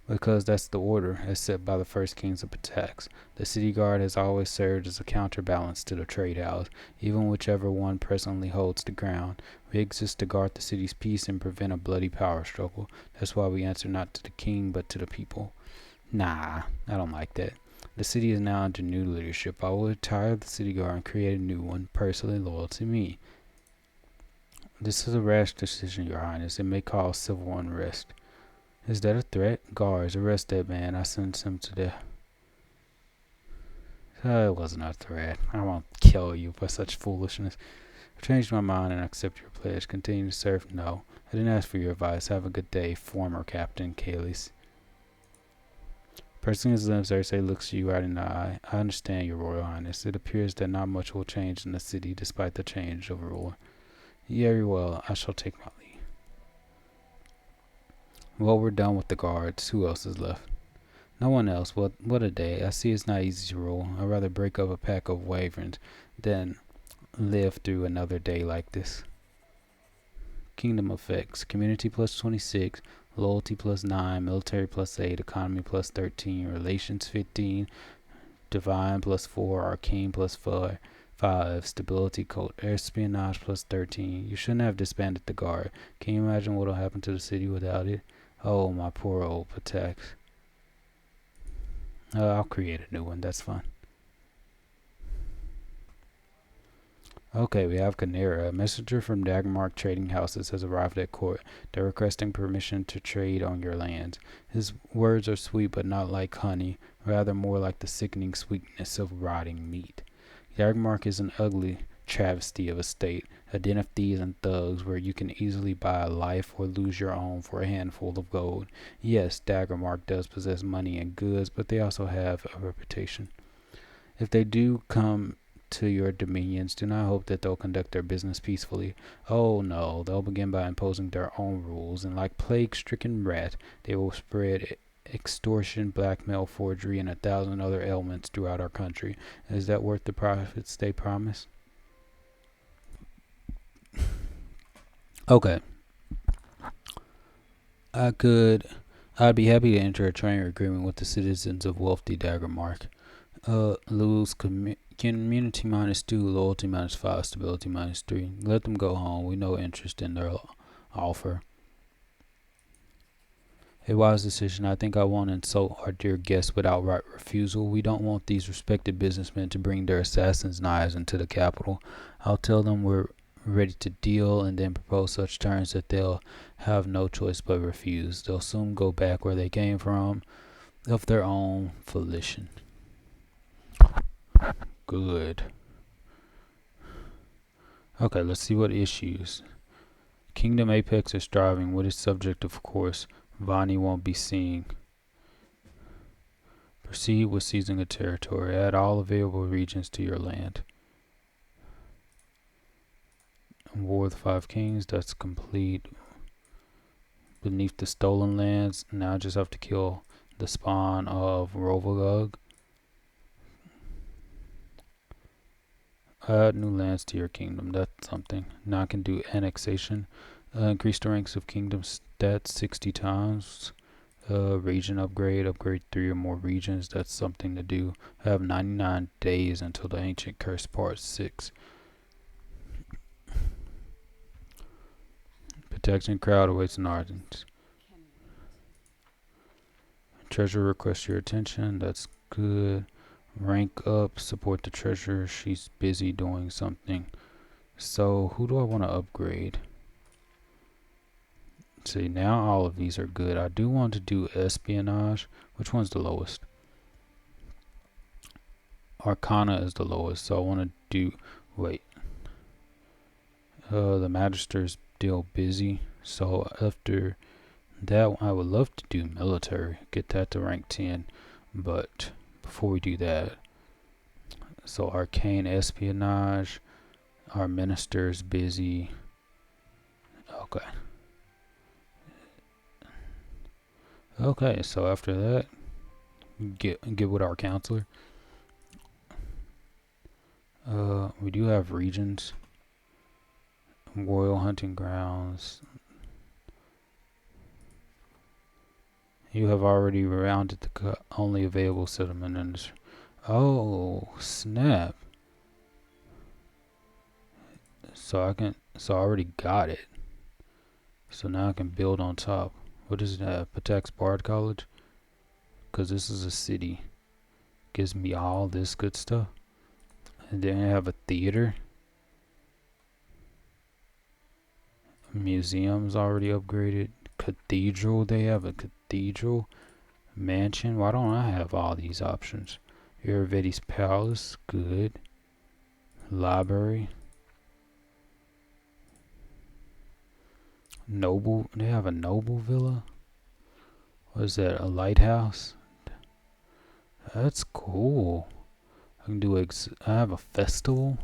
Because that's the order as set by the first kings of Pitax. The city guard has always served as a counterbalance to the trade house, even whichever one presently holds the ground. We exist to guard the city's peace and prevent a bloody power struggle. That's why we answer not to the king, but to the people. Nah, I don't like that. The city is now under new leadership. I will retire the city guard and create a new one, personally loyal to me. This is a rash decision, your highness. It may cause civil unrest. Is that a threat? Guards, arrest that man. I sent him to the... It wasn't a threat. I won't kill you for such foolishness. I've changed my mind and accept your pledge. Continue to serve? No. I didn't ask for your advice. Have a good day, former Captain Kayleys. Pursing his lips, Cersei looks you right in the eye. I understand, your Royal Highness. It appears that not much will change in the city despite the change of ruler. Very well, I shall take my leave. Well, we're done with the guards. Who else is left? No one else. What a day. I see it's not easy to rule. I'd rather break up a pack of wyverns than live through another day like this. Kingdom effects. Community plus 26. Loyalty plus 9. Military plus 8. Economy plus 13. Relations 15. Divine plus 4. Arcane plus 5. Stability code. Espionage plus 13. You shouldn't have disbanded the guard. Can you imagine what'll happen to the city without it? Oh, my poor old Pitax. I'll create a new one. That's fine. Okay, we have Canera. A messenger from Dagmark Trading Houses has arrived at court. They're requesting permission to trade on your lands. His words are sweet, but not like honey, rather more like the sickening sweetness of rotting meat. Dagmark is an ugly travesty of a state, a den of thieves and thugs where you can easily buy a life or lose your own for a handful of gold. Yes, Dagmark does possess money and goods, but they also have a reputation. If they do come to your dominions, do not hope that they'll conduct their business peacefully. Oh no, they'll begin by imposing their own rules, and like plague-stricken rat, they will spread extortion, blackmail, forgery, and 1,000 other ailments throughout our country. Is that worth the profits they promise? Okay. I'd be happy to enter a trading agreement with the citizens of wealthy Daggermark. Lose community -2, loyalty -5, stability -3. Let them go home. We no interest in their offer. A wise decision. I think I won't insult our dear guests with outright refusal. We don't want these respected businessmen to bring their assassin's knives into the capital. I'll tell them we're ready to deal and then propose such terms that they'll have no choice but refuse. They'll soon go back where they came from of their own volition. Good. Okay, let's see what issues. Kingdom Apex is striving with its subject, of course. Vanhi won't be seeing. Proceed with seizing a territory. Add all available regions to your land. War of the Five Kings, that's complete. Beneath the stolen lands, now I just have to kill the spawn of Rovagug. Add new lands to your kingdom, that's something. Now I can do annexation. Increase the ranks of kingdom stats 60 times. Region upgrade 3 or more regions, that's something to do. I have 99 days until the Ancient Curse Part 6. Protection crowd awaits an ardent. Treasure requests your attention, that's good. Rank up, support the treasurer, she's busy doing something. So who do I want to upgrade? See, now all of these are good. I do want to do espionage. Which one's the lowest? Arcana is the lowest, so I want to do, wait. The magister's still busy, so after that I would love to do military, get that to rank 10, but before we do that, so arcane espionage, our minister's busy. Okay, so after that, get with our counselor. We do have regions. Royal hunting grounds. You have already rounded the only available settlement in this. Oh, snap. So I already got it. So now I can build on top. What is that? Pitax Bard College? Because this is a city. Gives me all this good stuff. And then I have a theater. Museum's already upgraded. Cathedral. They have a Cathedral, Mansion. Why don't I have all these options? Irvedi's Palace, good. Library. Noble, they have a noble villa? What is that, a lighthouse? That's cool. I can do, I have a festival.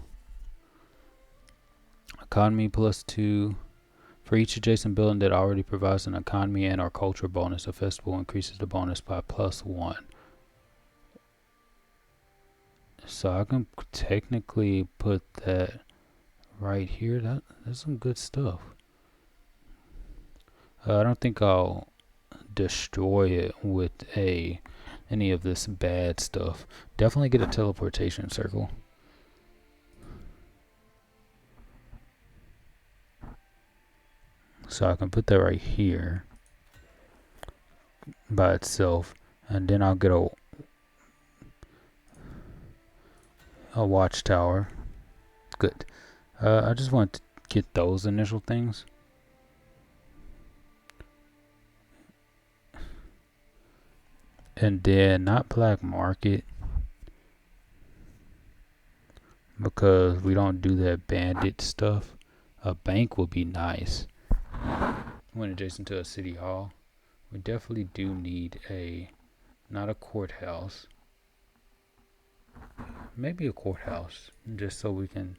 Economy +2. For each adjacent building that already provides an economy and or culture bonus, a festival increases the bonus by +1. So I can technically put that right here. That's some good stuff. I don't think I'll destroy it with any of this bad stuff. Definitely get a teleportation circle. So I can put that right here by itself, and then I'll get a watchtower. Good. I just want to get those initial things. And then not black market, because we don't do that bandit stuff. A bank would be nice. When adjacent to a city hall, we definitely do need not a courthouse, maybe a courthouse, just so we can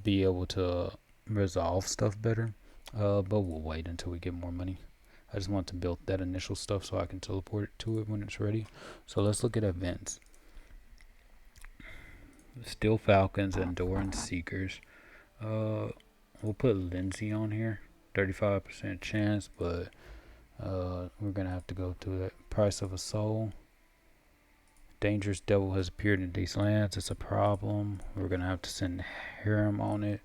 be able to resolve stuff better. But we'll wait until we get more money. I just want to build that initial stuff so I can teleport to it when it's ready. So let's look at events. Steel Falcons and Doran Seekers. We'll put Lindsay on here. 35% chance, but we're gonna have to go to the price of a soul. Dangerous devil has appeared in these lands. It's a problem. We're gonna have to send Harem on it.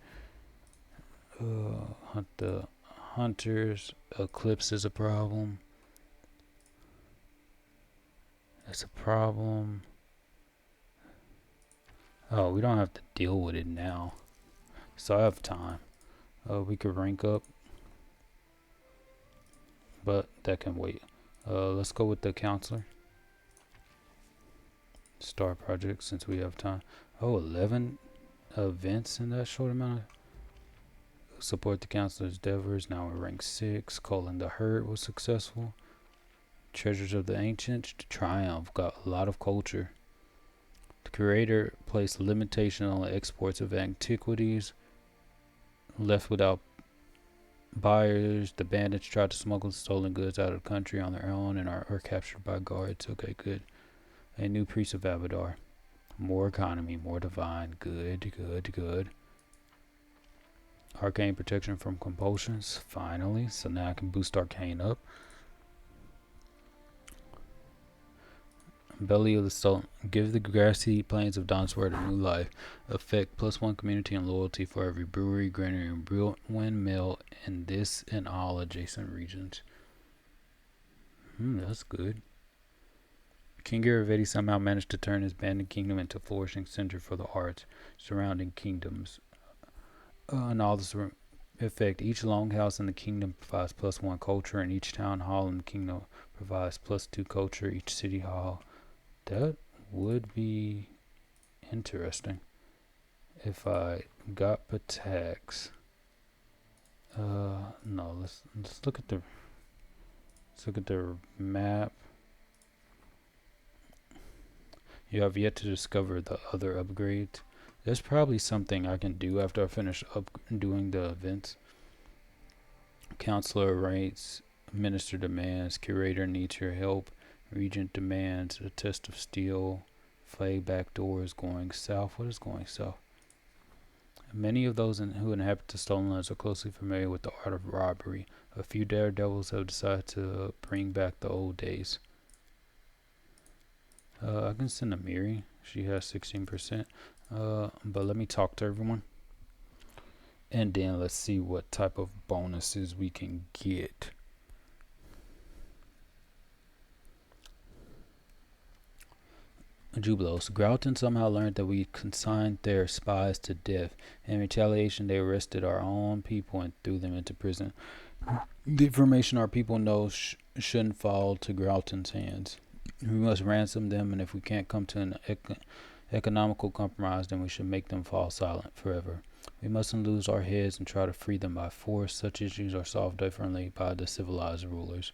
Hunt the hunters. Eclipse is a problem. It's a problem. Oh, we don't have to deal with it now. So I have time. We could rank up, but that can wait. Let's go with the counselor. Star project, since we have time. Oh, 11 events in that short amount. Support the counselor's endeavors. Now we're rank 6. Calling the herd was successful. Treasures of the ancients. Triumph got a lot of culture. The curator placed limitation on the exports of antiquities. Left without buyers. The bandits tried to smuggle stolen goods out of the country on their own and are captured by guards. Okay, good. A new priest of Abadar. More economy, more divine. Good, good, good. Arcane protection from compulsions. Finally. So now I can boost arcane up. Belly of the Stolen. Give the grassy plains of Donsword a new life. Effect +1 community and loyalty for every brewery, granary, and windmill in this and all adjacent regions. That's good. Kingmaker Vanhi somehow managed to turn his abandoned kingdom into a flourishing center for the arts. Surrounding kingdoms. And all this effect. Each longhouse in the kingdom provides +1 culture, and each town hall in the kingdom provides +2 culture. Each city hall. That would be interesting if I got Pitax. No, let's look at the map. You have yet to discover the other upgrades. There's probably something I can do after I finish doing the events. Counselor rates, minister demands, curator needs your help, regent demands, a test of steel, flag back door is going south. What is going south? Many of those who inhabit the stolen lands are closely familiar with the art of robbery. A few daredevils have decided to bring back the old days. I can send Amiri. She has 16%. But let me talk to everyone. And then let's see what type of bonuses we can get. Jubilos. Grauton somehow learned that we consigned their spies to death. In retaliation, they arrested our own people and threw them into prison. The information our people know shouldn't fall to Grauton's hands. We must ransom them, and if we can't come to an economical compromise, then we should make them fall silent forever. We mustn't lose our heads and try to free them by force. Such issues are solved differently by the civilized rulers.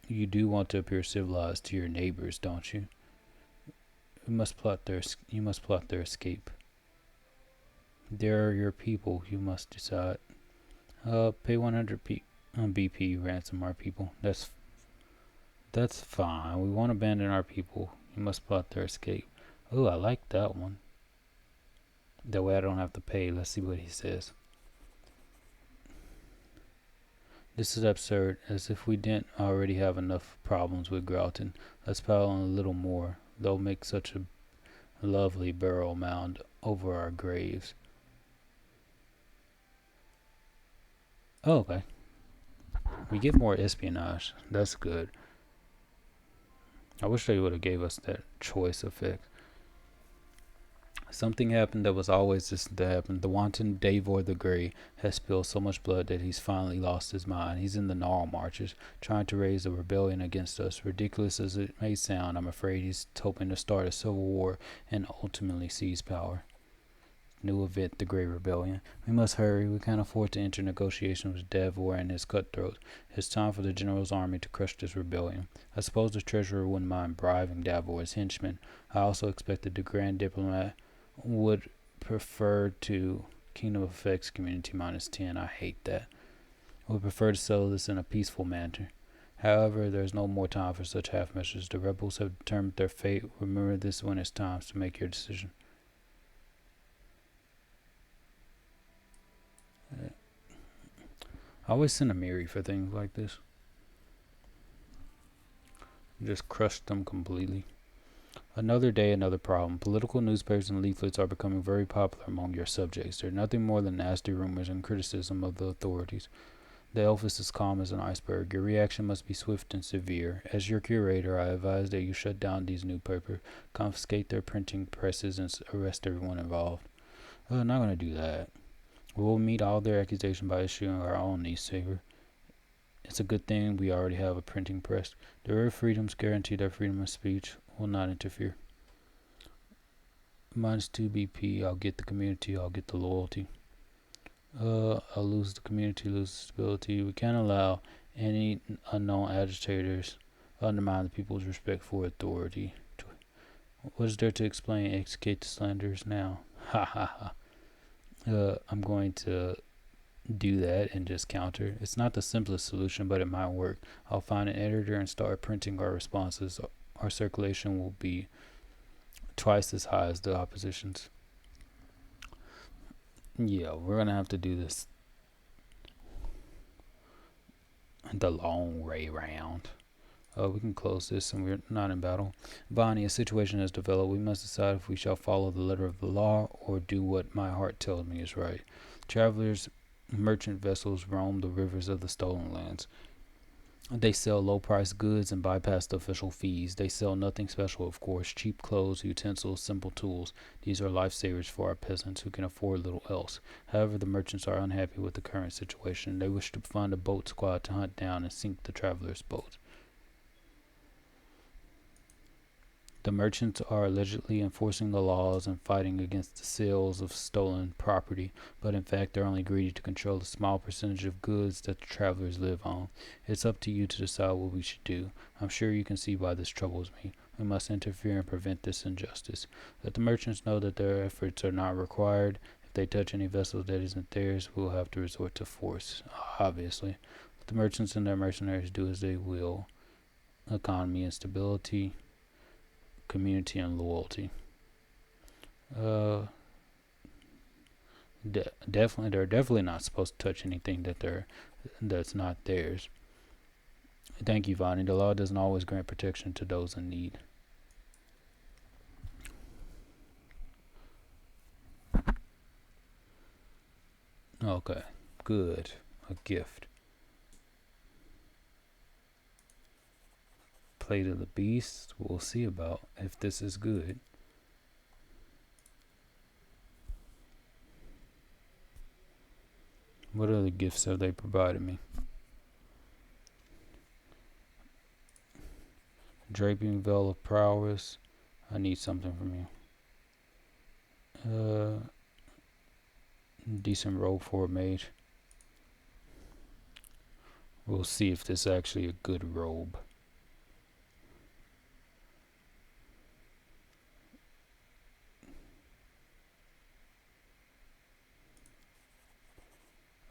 You do want to appear civilized to your neighbors, don't you? You must plot their escape. They're your people. You must decide. Pay 100 BP ransom our people. That's fine. We won't abandon our people. You must plot their escape. Oh, I like that one. That way I don't have to pay. Let's see what he says. This is absurd, as if we didn't already have enough problems with Grauton. Let's pile on a little more. They'll make such a lovely burial mound over our graves. Oh, okay. We get more espionage. That's good. I wish they would have gave us that choice effect. Something happened that was always destined to happen. The wanton Davor the Grey has spilled so much blood that he's finally lost his mind. He's in the Gnarl Marches, trying to raise a rebellion against us. Ridiculous as it may sound, I'm afraid he's hoping to start a civil war and ultimately seize power. New event, the Grey Rebellion. We must hurry. We can't afford to enter negotiations with Davor and his cutthroats. It's time for the general's army to crush this rebellion. I suppose the treasurer wouldn't mind bribing Davor's henchmen. I also expected the Grand Diplomat would prefer to Kingdom of Effects community -10. I hate that. Would prefer to settle this in a peaceful manner. However, there's no more time for such half measures. The rebels have determined their fate. Remember this when it's time to make your decision. I always send a Miri for things like this. Just crush them completely. Another day, another problem. Political newspapers and leaflets are becoming very popular among your subjects. They're nothing more than nasty rumors and criticism of the authorities. The elf is as calm as an iceberg. Your reaction must be swift and severe. As your curator, I advise that you shut down these newspapers, confiscate their printing presses, and arrest everyone involved. I'm not going to do that. We will meet all their accusations by issuing our own newspaper. It's a good thing we already have a printing press. The very freedoms guarantee their freedom of speech will not interfere. -2 BP. I'll get the community. I'll get the loyalty. I'll lose the community, lose the stability. We can't allow any unknown agitators undermine the people's respect for authority. What is there to explain? Execute the slanderers now. Ha ha ha. I'm going to do that and just counter. It's not the simplest solution, but it might work. I'll find an editor and start printing our responses. Our circulation will be twice as high as the opposition's. Yeah, we're gonna have to do this the long way round. We can close this and we're not in battle. Vanhi, a situation has developed. We must decide if we shall follow the letter of the law or do what my heart tells me is right. Travelers, merchant vessels roam the rivers of the stolen lands. They sell low-priced goods and bypass the official fees. They sell nothing special, of course. Cheap clothes, utensils, simple tools. These are lifesavers for our peasants who can afford little else. However, the merchants are unhappy with the current situation. They wish to find a boat squad to hunt down and sink the travelers' boats. The merchants are allegedly enforcing the laws and fighting against the sales of stolen property, but in fact they're only greedy to control the small percentage of goods that the travelers live on. It's up to you to decide what we should do. I'm sure you can see why this troubles me. We must interfere and prevent this injustice. Let the merchants know that their efforts are not required. If they touch any vessel that isn't theirs, we'll have to resort to force, obviously. Let the merchants and their mercenaries do as they will. Economy and stability. Community and loyalty. Definitely, they're definitely not supposed to touch anything that's not theirs. Thank you, Vanhi. The law doesn't always grant protection to those in need. Okay, good. A gift. Plate of the Beast. We'll see about if this is good. What other gifts have they provided me? Draping Veil of Prowess. I need something from you. Decent robe for a mage. We'll see if this is actually a good robe.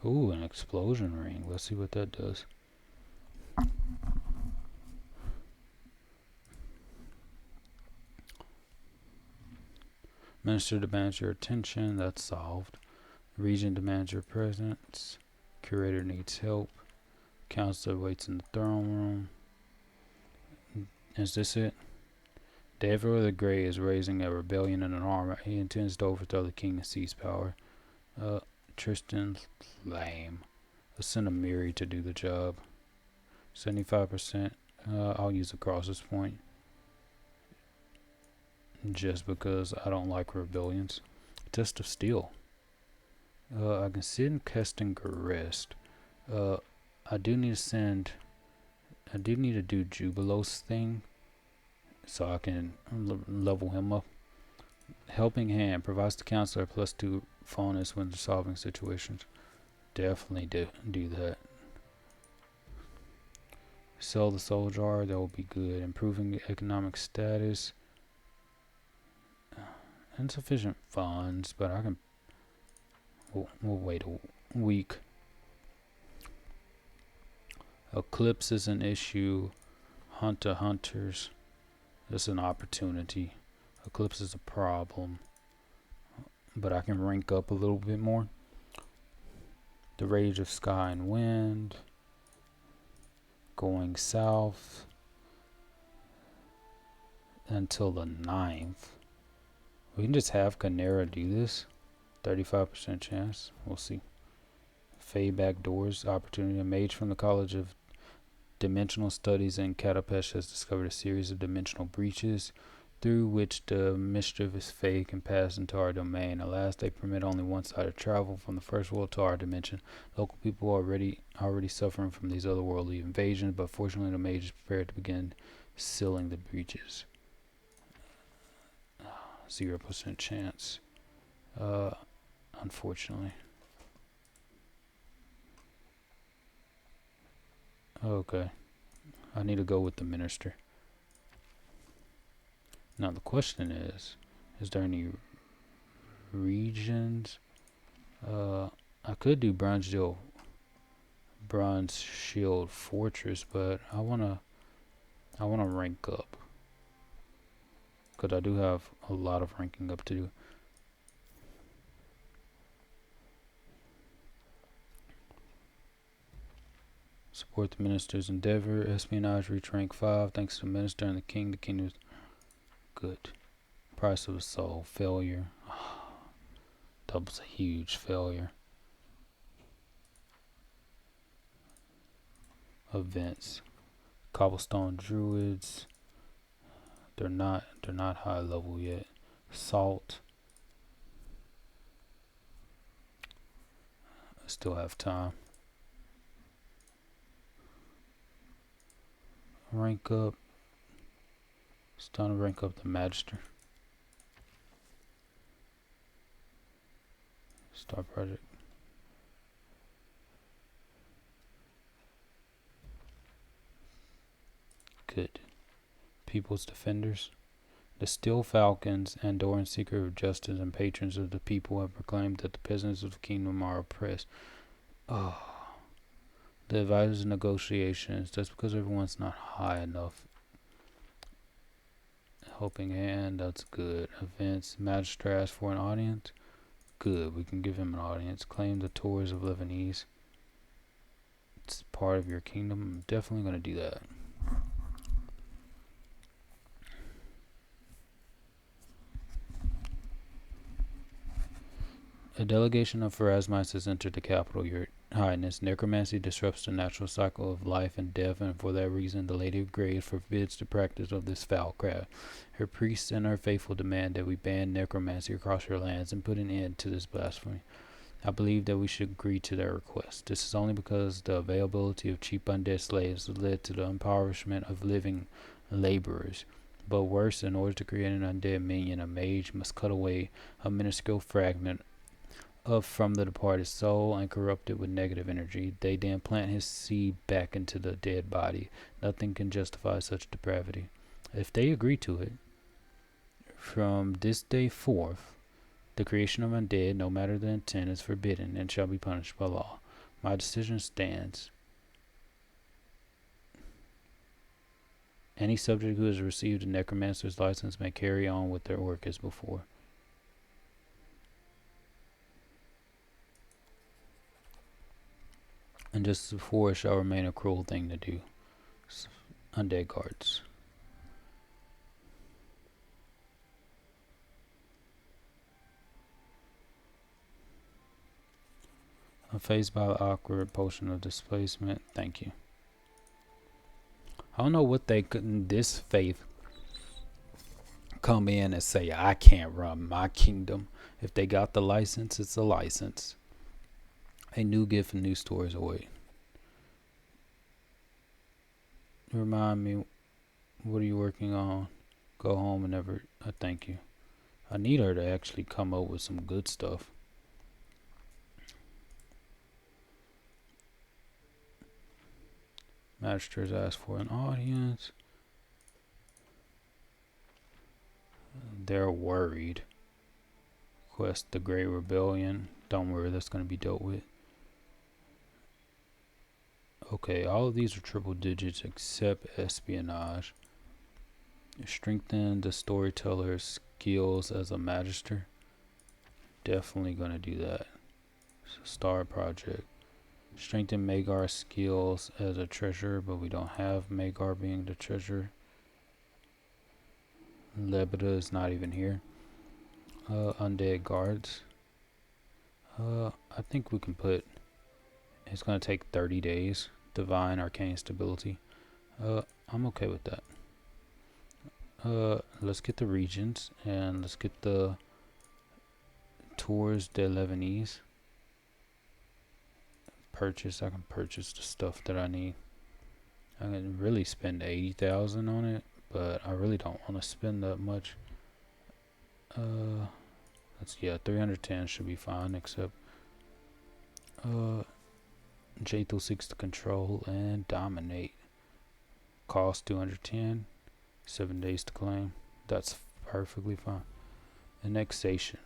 Ooh, an explosion ring. Let's see what that does. Minister demands your attention. That's solved. Regent demands your presence. Curator needs help. Counselor waits in the throne room. Is this it? David the Grey is raising a rebellion and an army. He intends to overthrow the king and seize power. Tristan lame. Let's send a Miri to do the job. 75%. I'll use a Crosses point. Just because I don't like rebellions. Test of Steel. I can send Keston Rest. I do need to do Jubilos thing so I can level him up. Helping Hand provides the counselor +2 fondness when solving situations. Definitely do that. Sell the soul jar, that will be good. Improving economic status. Insufficient funds, but I can. We'll wait a week. Eclipse is an issue. Hunters. This is an opportunity. Eclipse is a problem, but I can rank up a little bit more. The Rage of Sky and Wind. Going south until the 9th. We can just have Canera do this. 35% chance. We'll see. Fade back doors. Opportunity. A mage from the College of Dimensional Studies in Katapesh has discovered a series of dimensional breaches through which the mischievous Fae can pass into our domain. Alas, they permit only one-sided travel from the first world to our dimension. Local people are already suffering from these otherworldly invasions, but fortunately the mage is prepared to begin sealing the breaches. 0% chance. Unfortunately. Okay. I need to go with the minister. Now the question is there any regions? I could do Bronze Shield Fortress, but I wanna rank up. Cause I do have a lot of ranking up to do. Support the minister's endeavor. Espionage reach rank 5. Thanks to the minister and the king. The kingdom is good. Price of a soul. Failure. That was a huge failure. Events. Cobblestone druids. They're not high level yet. Salt. I still have time. Rank up. It's time to rank up the Magister. Start project. Good. People's Defenders. The Steel Falcons, Andoran Seeker of Justice, and patrons of the people have proclaimed that the peasants of the kingdom are oppressed. Oh. The advisors' negotiations. That's because everyone's not high enough. Helping Hand. That's good. Events. Magister asks for an audience. Good. We can give him an audience. Claim the Tours of Lebanese. It's part of your kingdom. I'm definitely going to do that. A delegation of Pharasmites has entered the capital, Your Highness. Necromancy disrupts the natural cycle of life and death, and for that reason the Lady of Graves forbids the practice of this foul craft. Her priests and her faithful demand that we ban necromancy across her lands and put an end to this blasphemy. I believe that we should agree to their request. This is only because the availability of cheap undead slaves has led to the impoverishment of living laborers. But worse, in order to create an undead minion, a mage must cut away a minuscule fragment from the departed soul and corrupt it with negative energy. They then plant his seed back into the dead body. Nothing can justify such depravity. If they agree to it, from this day forth, the creation of undead, no matter the intent, is forbidden and shall be punished by law. My decision stands. Any subject who has received a necromancer's license may carry on with their work as before. And just as before, it shall remain a cruel thing to do. Undead guards. I'm faced by the awkward potion of displacement. Thank you. I don't know what they couldn't this faith come in and say I can't run my kingdom. If they got the license, it's a license. A new gift and new stories await. Remind me, what are you working on? Go home and never. Thank you. I need her to actually come up with some good stuff. Magistrates ask for an audience. They're worried. Quest the Great Rebellion. Don't worry, that's going to be dealt with. Okay, all of these are triple digits except espionage. Strengthen the storyteller's skills as a magister. Definitely going to do that. So star project. Strengthen Magar's skills as a treasurer, but we don't have Magar being the treasurer. Lebeda is not even here. Undead guards. I think we can put. It's going to take 30 days. Divine arcane stability. I'm okay with that. Let's get the regions and let's get the tours de Lebanese. Purchase. I can purchase the stuff that I need. I can really spend 80,000 on it, but I really don't want to spend that much. Let's 310 should be fine, except J-Thul seeks to control and dominate. Cost 210. 7 days to claim. That's perfectly fine. Annexation.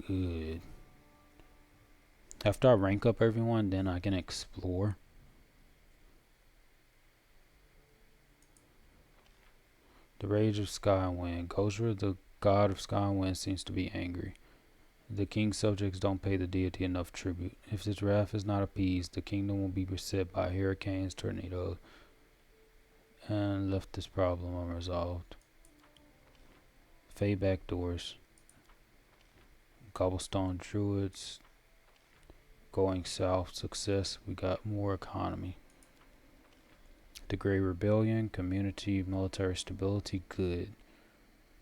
Good. After I rank up everyone, then I can explore. The Rage of Sky and Wind. Gojra, the god of Sky and Wind, seems to be angry. The king's subjects don't pay the deity enough tribute. If this wrath is not appeased, the kingdom will be beset by hurricanes, tornadoes, and left this problem unresolved. Fey back doors. Cobblestone druids. Going south. Success. We got more economy. The Great Rebellion. Community. Military stability. Good.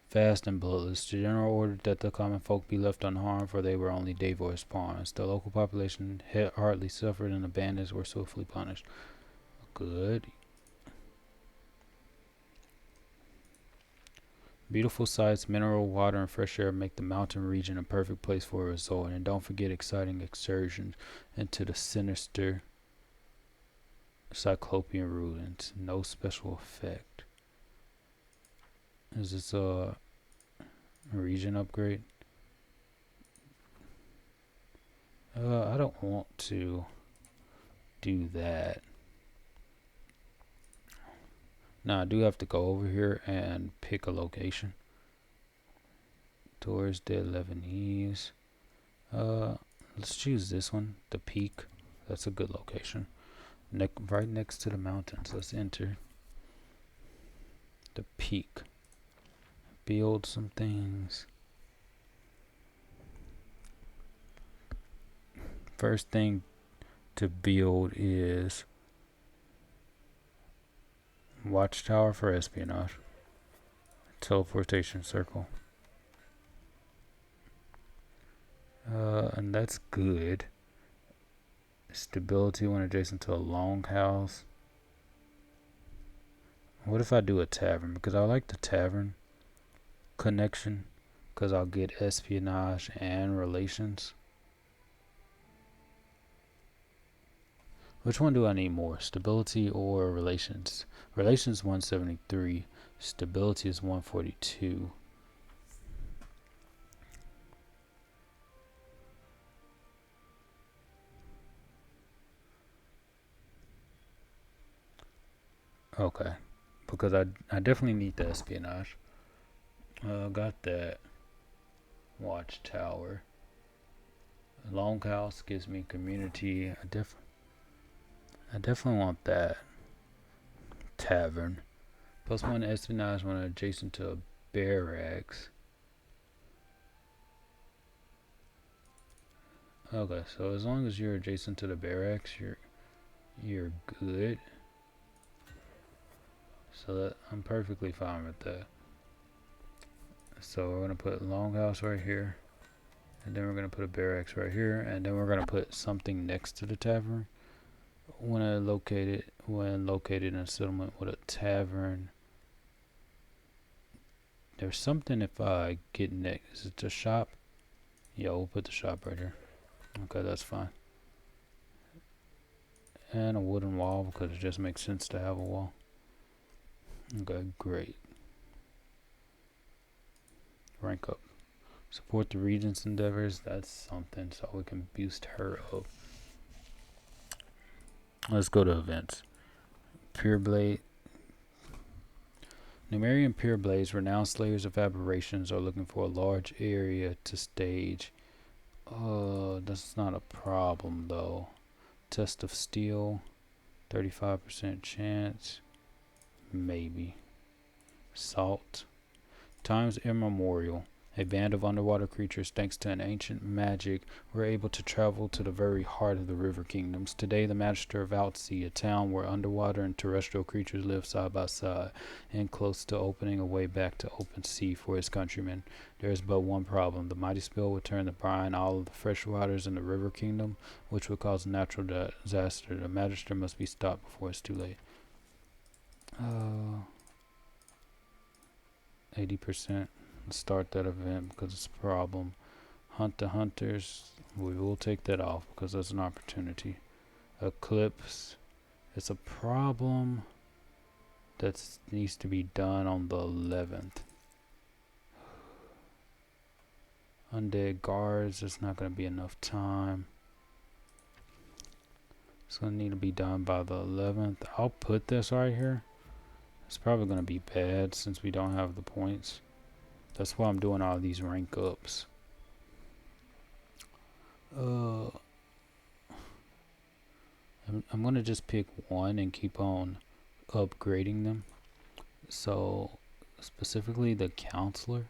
Fast and bloodless. The general ordered that the common folk be left unharmed, for they were only Davor's pawns. The local population hardly suffered, and the bandits were swiftly punished. Good. Beautiful sights, mineral water, and fresh air make the mountain region a perfect place for a resort. And don't forget exciting excursions into the sinister Cyclopean ruins. No special effect. Is this a region upgrade? I don't want to do that. Now I do have to go over here and pick a location. Tours de Lebanese. Let's choose this one, the Peak. That's a good location. right next to the mountains. Let's enter the peak. Build some things. First thing to build is watchtower for espionage. Teleportation circle. And that's good. Stability when adjacent to a longhouse. What if I do a tavern? Because I like the tavern connection. Because I'll get espionage and relations. Which one do I need more? Stability or relations? Relations 173. Stability is 142. Okay. Because I definitely need the espionage. Got that. Watchtower. Longhouse gives me community. I definitely want that. Tavern. +1 espionage when adjacent to a barracks. Okay, so as long as you're adjacent to the barracks, you're good. So that I'm perfectly fine with that. So we're gonna put longhouse right here, and then we're gonna put a barracks right here, and then we're gonna put something next to the tavern. When located in a settlement with a tavern. There's something if I get next. Is it the shop? Yeah, we'll put the shop right here. Okay, that's fine. And a wooden wall because it just makes sense to have a wall. Okay, great. Rank up. Support the regent's endeavors. That's something, so we can boost her up. Let's go to events. Pureblade. Numerian pureblades, renowned slayers of aberrations, are looking for a large area to stage. That's not a problem though. Test of steel, 35% chance. Maybe. Salt. Times immemorial. A band of underwater creatures, thanks to an ancient magic, were able to travel to the very heart of the river kingdoms. Today, the Magister of Outsea, a town where underwater and terrestrial creatures live side by side, and close to opening a way back to open sea for his countrymen. There is but one problem. The mighty spell would turn to brine all of the fresh waters in the river kingdom, which would cause a natural disaster. The Magister must be stopped before it's too late. 80%. Start that event because it's a problem. Hunt the hunters. We will take that off because that's an opportunity. Eclipse. It's a problem that needs to be done on the 11th. Undead guards. It's not going to be enough time. It's going to need to be done by the 11th. I'll put this right here. It's probably going to be bad since we don't have the points. That's why I'm doing all these rank ups. I'm going to just pick one and keep on upgrading them. So, specifically the counselor.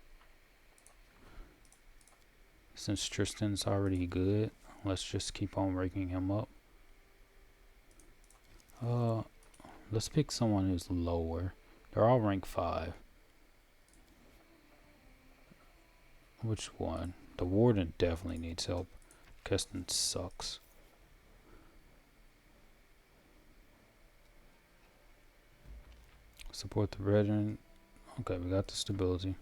Since Tristan's already good, let's just keep on ranking him up. Let's pick someone who's lower. They're all rank 5. Which one? The warden definitely needs help. Keston sucks. Support the veteran. Okay, we got the stability.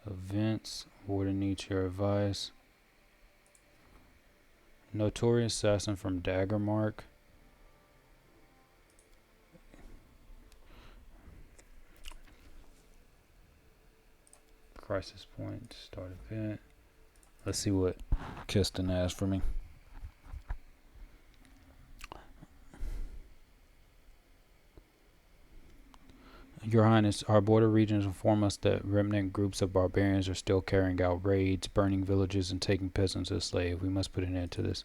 Events. Warden needs your advice. Notorious assassin from Daggermark. Crisis point, start event. Let's see what Keston has for me. Your Highness, our border regions inform us that remnant groups of barbarians are still carrying out raids, burning villages, and taking peasants as slaves. We must put an end to this.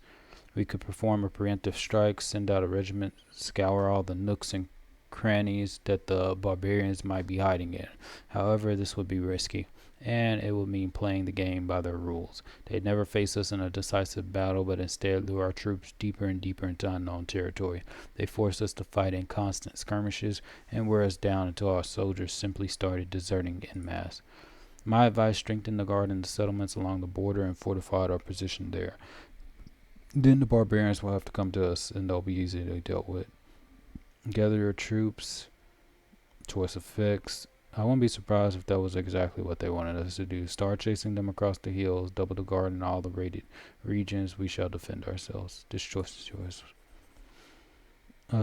We could perform a preemptive strike, send out a regiment, scour all the nooks and crannies that the barbarians might be hiding in. However, this would be risky, and it would mean playing the game by their rules. They'd never face us in a decisive battle, but instead lure our troops deeper and deeper into unknown territory. They forced us to fight in constant skirmishes and wear us down until our soldiers simply started deserting en masse. My advice: strengthen the guard in the settlements along the border and fortified our position there. Then the barbarians will have to come to us, and they'll be easily dealt with. Gather your troops. Choice effects. I wouldn't be surprised if that was exactly what they wanted us to do. Start chasing them across the hills, double the guard in all the raided regions. We shall defend ourselves. This choice is yours.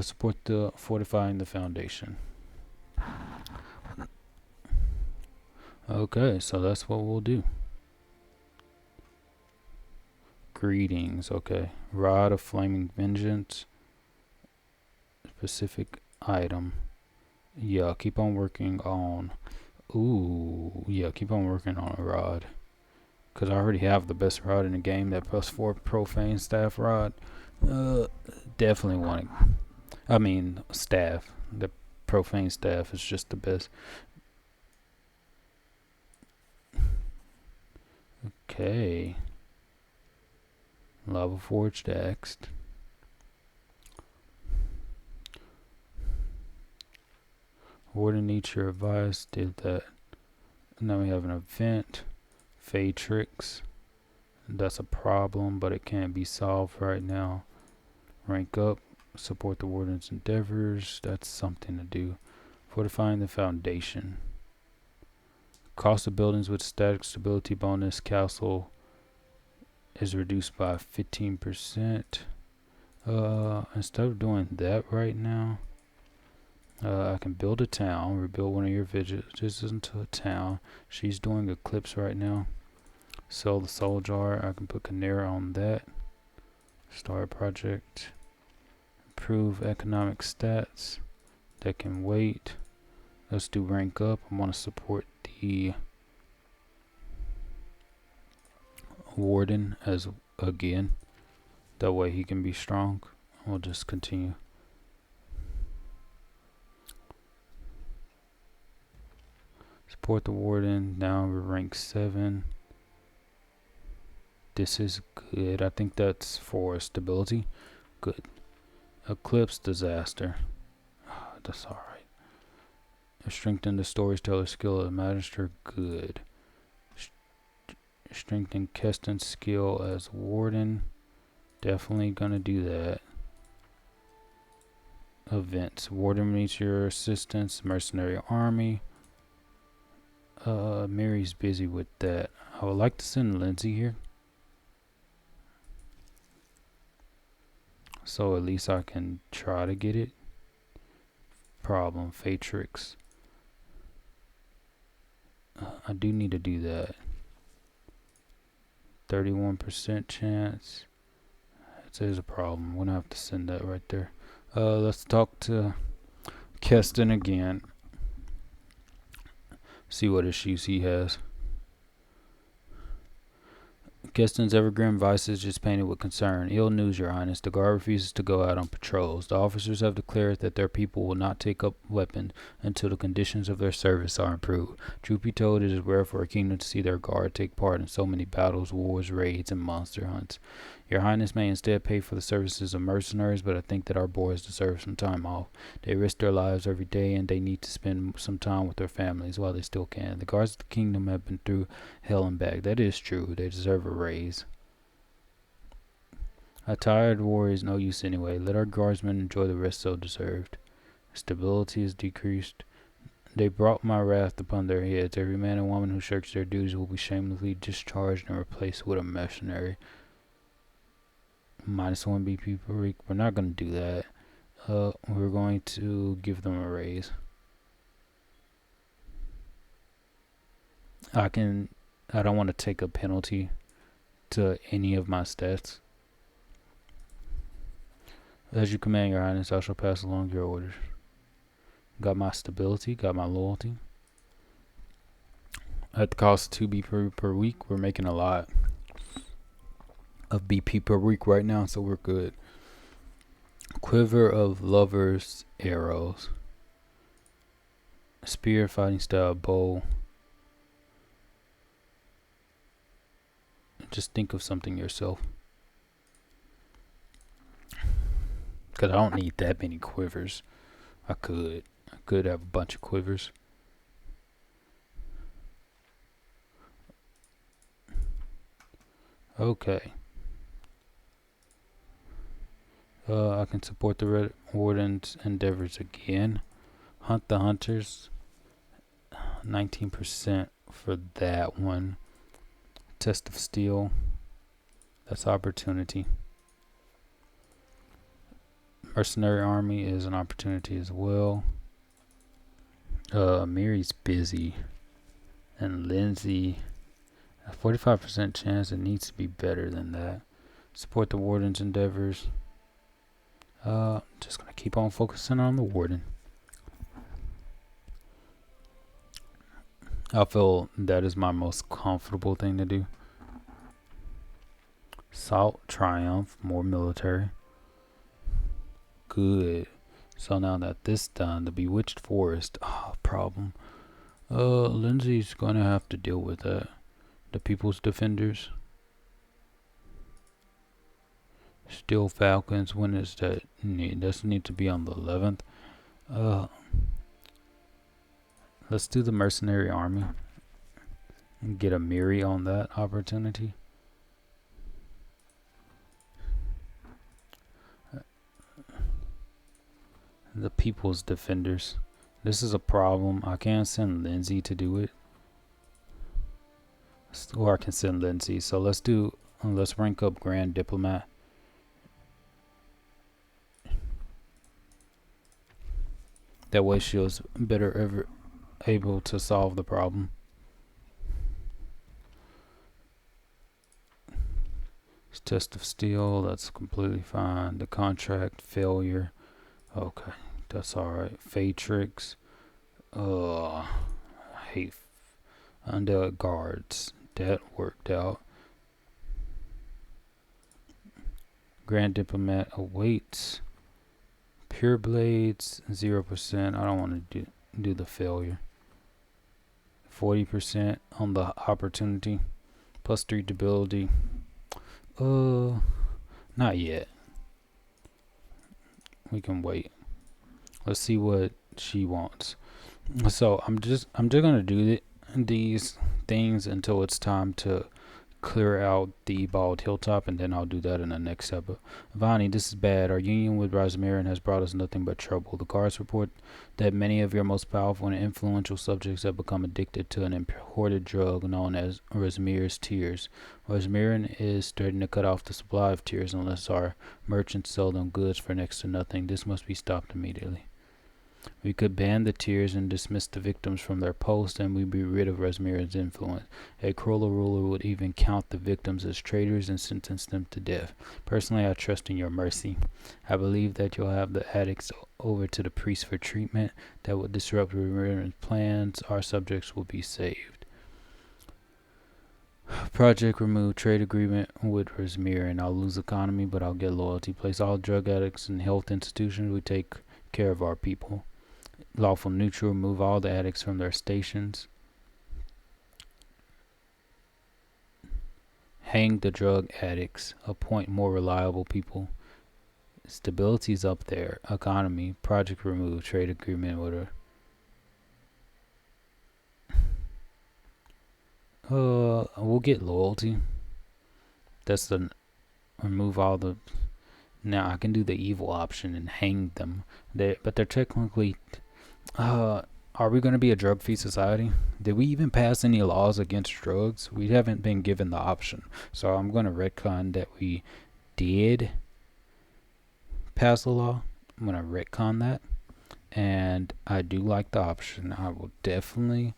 Support the fortifying the foundation. Okay, so that's what we'll do. Greetings. Okay. Rod of Flaming Vengeance. Specific item. Yeah, keep on working on. Ooh, yeah, keep on working on a rod. Because I already have the best rod in the game, that +4 profane staff rod. Definitely want it. I mean, staff. The profane staff is just the best. Okay. Lava Forged Axe. Warden needs your advice. Did that. Now we have an event. Fade tricks. That's a problem, but it can't be solved right now. Rank up. Support the warden's endeavors. That's something to do. Fortifying the foundation. Cost of buildings with static stability bonus castle is reduced by 15%. Instead of doing that right now, I can build a town, rebuild one of your villages into a town. She's doing Eclipse right now. Sell the soul jar. I can put Canera on that. Start project. Improve economic stats. That can wait. Let's do rank up. I want to support the warden as again. That way he can be strong. We'll just continue. Support the warden. Now we're rank 7. This is good. I think that's for stability. Good. Eclipse disaster. That's alright. Strengthen the storyteller skill of the magister. Good. Strengthen Keston's skill as warden. Definitely gonna do that. Events. Warden needs your assistance. Mercenary army. Mary's busy with that. I would like to send Lindsay here, so at least I can try to get it. Problem. Fatrix. I do need to do that. 31% chance. It is a problem. We're gonna have to send that right there. Let's talk to Keston again. See what issues he has. Keston's evergreen vices is painted with concern. Ill news, Your Highness. The guard refuses to go out on patrols. The officers have declared that their people will not take up weapons until the conditions of their service are improved. Truth be told, it is rare for a kingdom to see their guard take part in so many battles, wars, raids, and monster hunts. Your Highness may instead pay for the services of mercenaries, but I think that our boys deserve some time off. They risk their lives every day, and they need to spend some time with their families while they still can. The guards of the kingdom have been through hell and back. That is true. They deserve a raise. A tired warrior is no use anyway. Let our guardsmen enjoy the rest so deserved. Stability is decreased. They brought my wrath upon their heads. Every man and woman who shirks their duties will be shamelessly discharged and replaced with a mercenary. -1 BP per week. We're not going to do that. We're going to give them a raise. I don't want to take a penalty to any of my stats. As you command, Your Highness, I shall pass along your orders. Got my stability, got my loyalty. At the cost of 2 BP per week, we're making a lot. of BP per week right now, so we're good. Quiver of lovers, arrows. Spear, fighting style, bow. Just think of something yourself. Because I don't need that many quivers. I could have a bunch of quivers. Okay. I can support the Red Warden's endeavors again. Hunt the Hunters. 19% for that one. Test of Steel. That's opportunity. Mercenary Army is an opportunity as well. Mary's busy. And Lindsay, a 45% chance. It needs to be better than that. Support the Warden's endeavors. Just gonna keep on focusing on the Warden. I feel that is my most comfortable thing to do. Salt, Triumph, more military. Good. So now that this done, the Bewitched Forest, problem. Lindsay's gonna have to deal with that. The People's Defenders. Steel Falcons, when is that need? Does need to be on the 11th. Let's do the Mercenary Army and get a Miri on that opportunity. The People's Defenders. This is a problem. I can't send Lindsay to do it. Or I can send Lindsay. So let's rank up Grand Diplomat. That way she was better able to solve the problem. Test of Steel, that's completely fine. The contract failure. Okay, that's alright. Fatrix. I hate Undead Guards. That worked out. Grand Diplomat awaits. Pure Blades, 0%. I don't want to do the failure. 40% on the opportunity. Plus 3 debility. Not yet. We can wait. Let's see what she wants. So I'm just gonna do these things until it's time to clear out the bald hilltop, and then I'll do that in the next episode. Vanhi, this is bad. Our union with Rosmiran has brought us nothing but trouble. The guards report that many of your most powerful and influential subjects have become addicted to an imported drug known as Rosmir's tears. Rosmiran is threatening to cut off the supply of tears unless our merchants sell them goods for next to nothing. This must be stopped immediately. We could ban the tears and dismiss the victims from their posts, and we'd be rid of Rosmiran's influence. A crueler ruler would even count the victims as traitors and sentence them to death. Personally, I trust in your mercy. I believe that you'll have the addicts over to the priest for treatment that would disrupt Rosmiran's plans. Our subjects will be saved. Project remove trade agreement with Rosmiran. I'll lose economy, but I'll get loyalty. Place all drug addicts in health institutions. We take care of our people. Lawful neutral, remove all the addicts from their stations. Hang the drug addicts. Appoint more reliable people. Stability's up there. Economy. Project remove. Trade agreement with her. We'll get loyalty. That's the remove all the. Now I can do the evil option and hang them. But they're technically. Are we going to be a drug-free society? Did we even pass any laws against drugs? We haven't been given the option. So I'm going to retcon that we did pass a law. I'm going to retcon that. And I do like the option. I will definitely,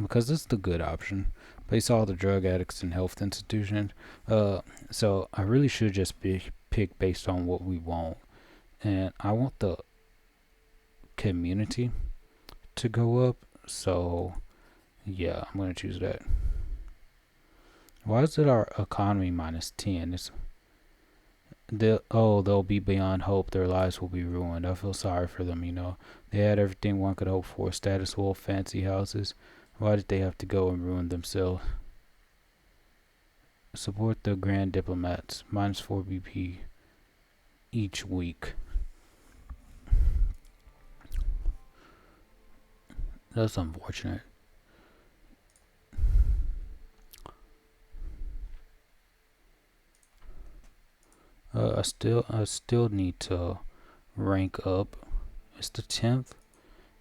because it's the good option, place all the drug addicts in health institutions. So I really should just pick based on what we want. And I want the community to go up, so yeah, I'm gonna choose that. Why is it our economy -10? They'll be beyond hope. Their lives will be ruined. I feel sorry for them. They had everything one could hope for: status, wealth, fancy houses. Why did they have to go and ruin themselves? Support the Grand Diplomats. -4 BP each week. That's unfortunate. I still need to rank up. It's the 10th,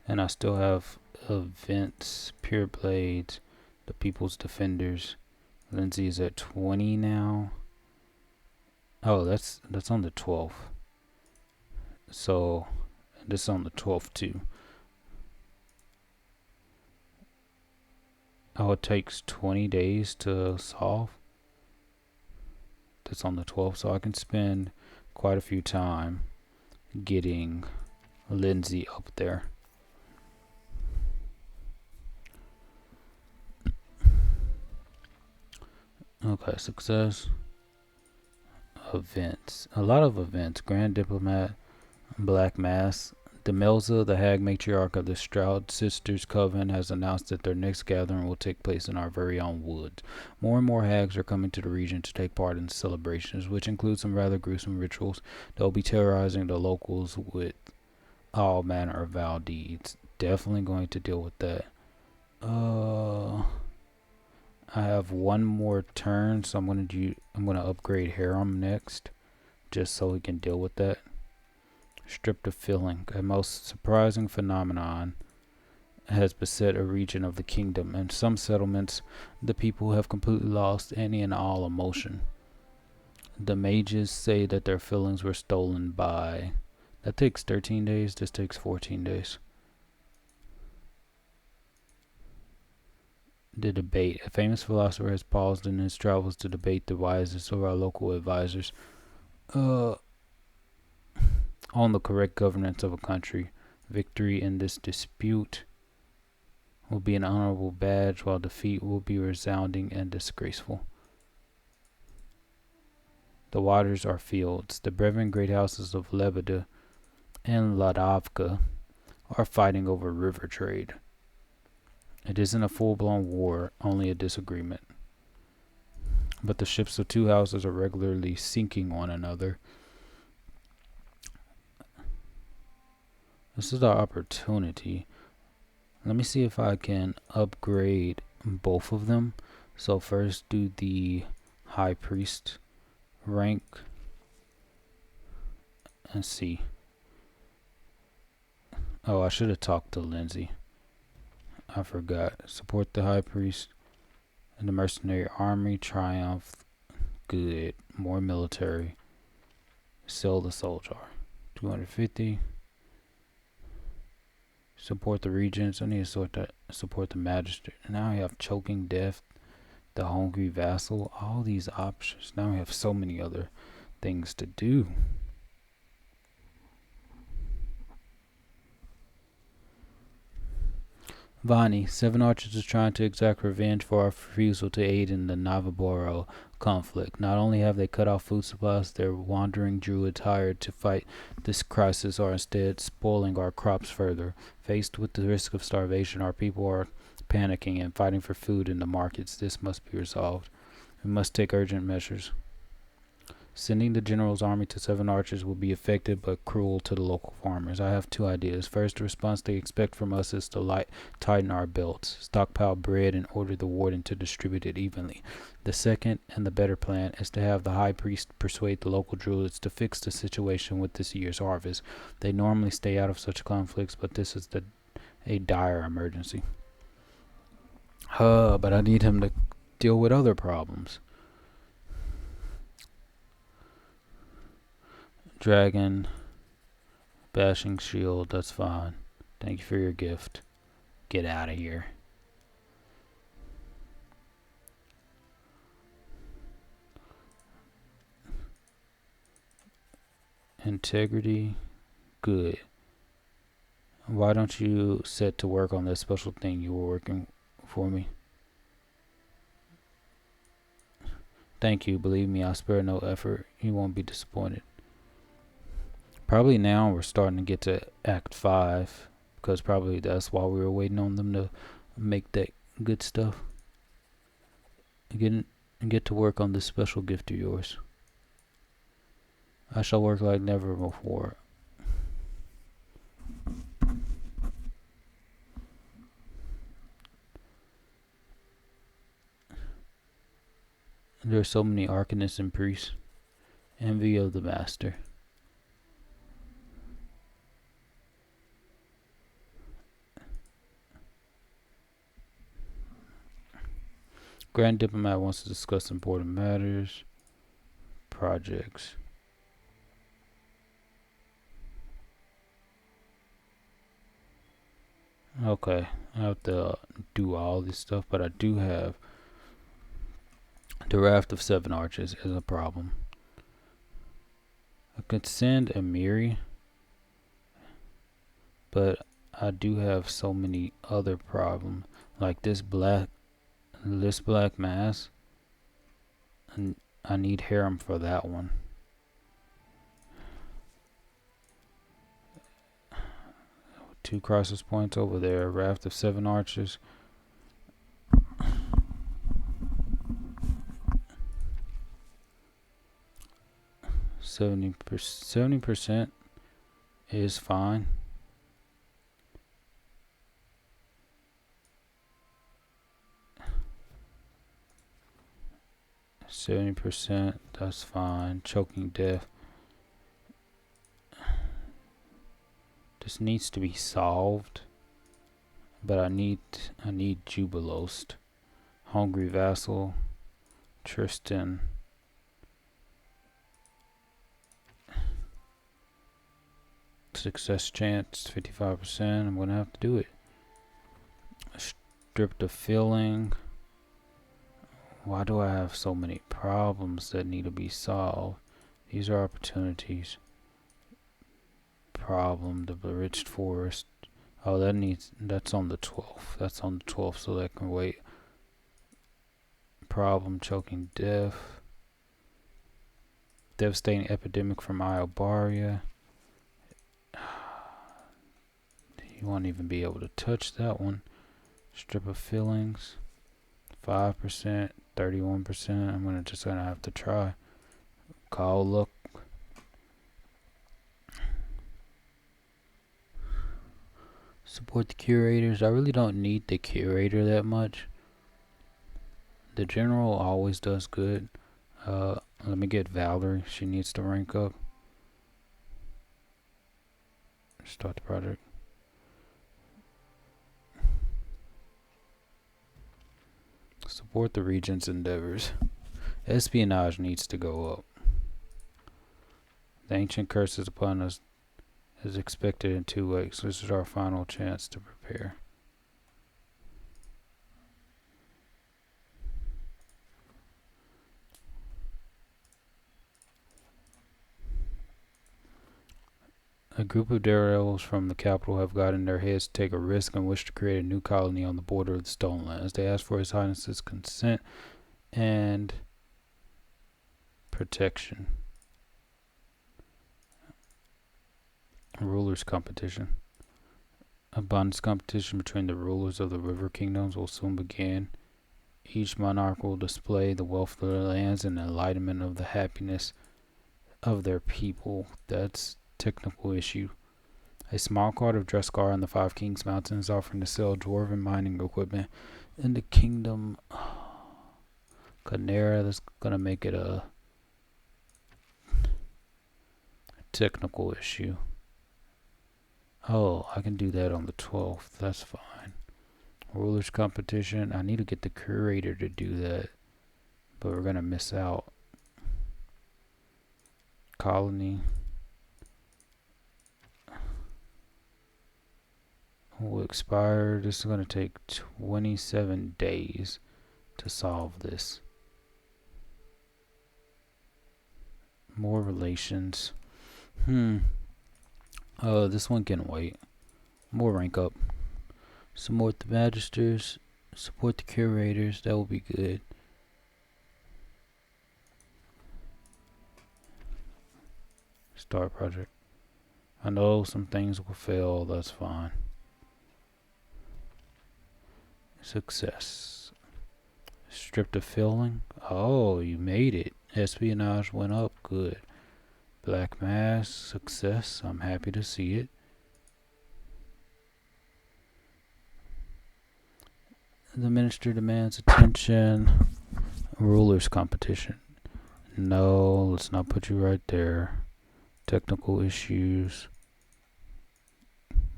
and I still have events, Pure Blades, the People's Defenders. Lindsay is at 20 now. Oh, that's on the 12th. So this is on the 12th too. Oh, it takes 20 days to solve. That's on the 12th, so I can spend quite a few time getting Lindsay up there. Okay, success. Events. A lot of events. Grand Diplomat, Black Mass. Demelza, the hag matriarch of the Stroud Sisters Coven, has announced that their next gathering will take place in our very own woods. More and more hags are coming to the region to take part in the celebrations, which include some rather gruesome rituals. They'll be terrorizing the locals with all manner of vile deeds. Definitely going to deal with that. I have one more turn, so I'm gonna upgrade Harem next, just so we can deal with that. Stripped of feeling, a most surprising phenomenon has beset a region of the kingdom. In some settlements, the people have completely lost any and all emotion. The mages say that their feelings were stolen by. That takes 13 days. This takes 14 days. The debate. A famous philosopher has paused in his travels to debate the wisest of our local advisors on the correct governance of a country. Victory in this dispute will be an honorable badge, while defeat will be resounding and disgraceful. The waters are fields. The brethren great houses of Lebeda and Ladavka are fighting over river trade. It isn't a full-blown war, only a disagreement. But the ships of two houses are regularly sinking one another. This is our opportunity. Let me see if I can upgrade both of them. So first do the High Priest rank and see. Oh, I should have talked to Lindsay. I forgot. Support the High Priest and the Mercenary Army. Triumph. Good. More military. Sell the Soldier. 250. Support the Regents. I need to support the Magistrate. Now I have Choking Death, the Hungry Vassal. All these options. Now I have so many other things to do. Vanhi, 7 archers are trying to exact revenge for our refusal to aid in the Navaboro conflict. Not only have they cut off food supplies, their wandering druids hired to fight this crisis are instead spoiling our crops further. Faced with the risk of starvation, our people are panicking and fighting for food in the markets. This must be resolved. We must take urgent measures. Sending the general's army to 7 archers will be effective but cruel to the local farmers. I have 2 ideas. First, the response they expect from us is to tighten our belts, stockpile bread, and order the warden to distribute it evenly. The second, and the better plan, is to have the high priest persuade the local druids to fix the situation with this year's harvest. They normally stay out of such conflicts, but this is a dire emergency. But I need him to deal with other problems. Dragon, bashing shield, that's fine. Thank you for your gift. Get out of here. Integrity, good. Why don't you set to work on that special thing you were working for me? Thank you. Believe me, I spare no effort. You won't be disappointed. Probably now we're starting to get to Act 5, because probably that's why we were waiting on them to make that good stuff. Get to work on this special gift of yours. I shall work like never before. There are so many arcanists and priests. Envy of the master. Grand Diplomat wants to discuss important matters. Projects. Okay, I have to do all this stuff, but I do have the Raft of Seven Arches is a problem. I could send Amiri, but I do have so many other problems, like this black mass, and I need harem for that one. Two crisis points over there. Raft of Seven Arches. %70 is fine. %70, that's fine. Choking death. This needs to be solved, but I need Jubilost. Hungry Vassal. Tristan. Success chance 55%. I'm gonna have to do it. Strip the filling. Why do I have so many problems that need to be solved? These are opportunities. Problem, the Bewitched Forest. Oh, that's on the 12th. That's on the 12th, so that can wait. Problem, choking death. Devastating epidemic from Iobaria. You won't even be able to touch that one. Strip of fillings. 5%, 31%. I'm just gonna have to try. Call luck. Support the curators. I really don't need the curator that much. The general always does good. Let me get Valerie. She needs to rank up. Start the project. Support the Regent's endeavors. Espionage needs to go up. The ancient curses upon us is expected in 2 weeks. This is our final chance to prepare. A group of daredevils from the capital have got in their heads to take a risk and wish to create a new colony on the border of the Stone Lands. They ask for His Highness's consent and protection. A rulers competition. Abundance competition between the rulers of the river kingdoms will soon begin. Each monarch will display the wealth of their lands and the enlightenment of the happiness of their people. That's technical issue. A small court of Drescar on the Five Kings Mountain is offering to sell dwarven mining equipment in the kingdom. Canera, that's gonna make it a technical issue. Oh, I can do that on the 12th. That's fine. Rulers competition. I need to get the curator to do that, but we're gonna miss out. Colony will expire. This is gonna take 27 days to solve this. More relations. This one can wait. More rank up. Support the magisters. Support the curators. That will be good. Start project. I know some things will fail. That's fine. Success. Stripped of filling. Oh, you made it. Espionage went up. Good. Black mass. Success. I'm happy to see it. The minister demands attention. Rulers competition. No, let's not put you right there. Technical issues.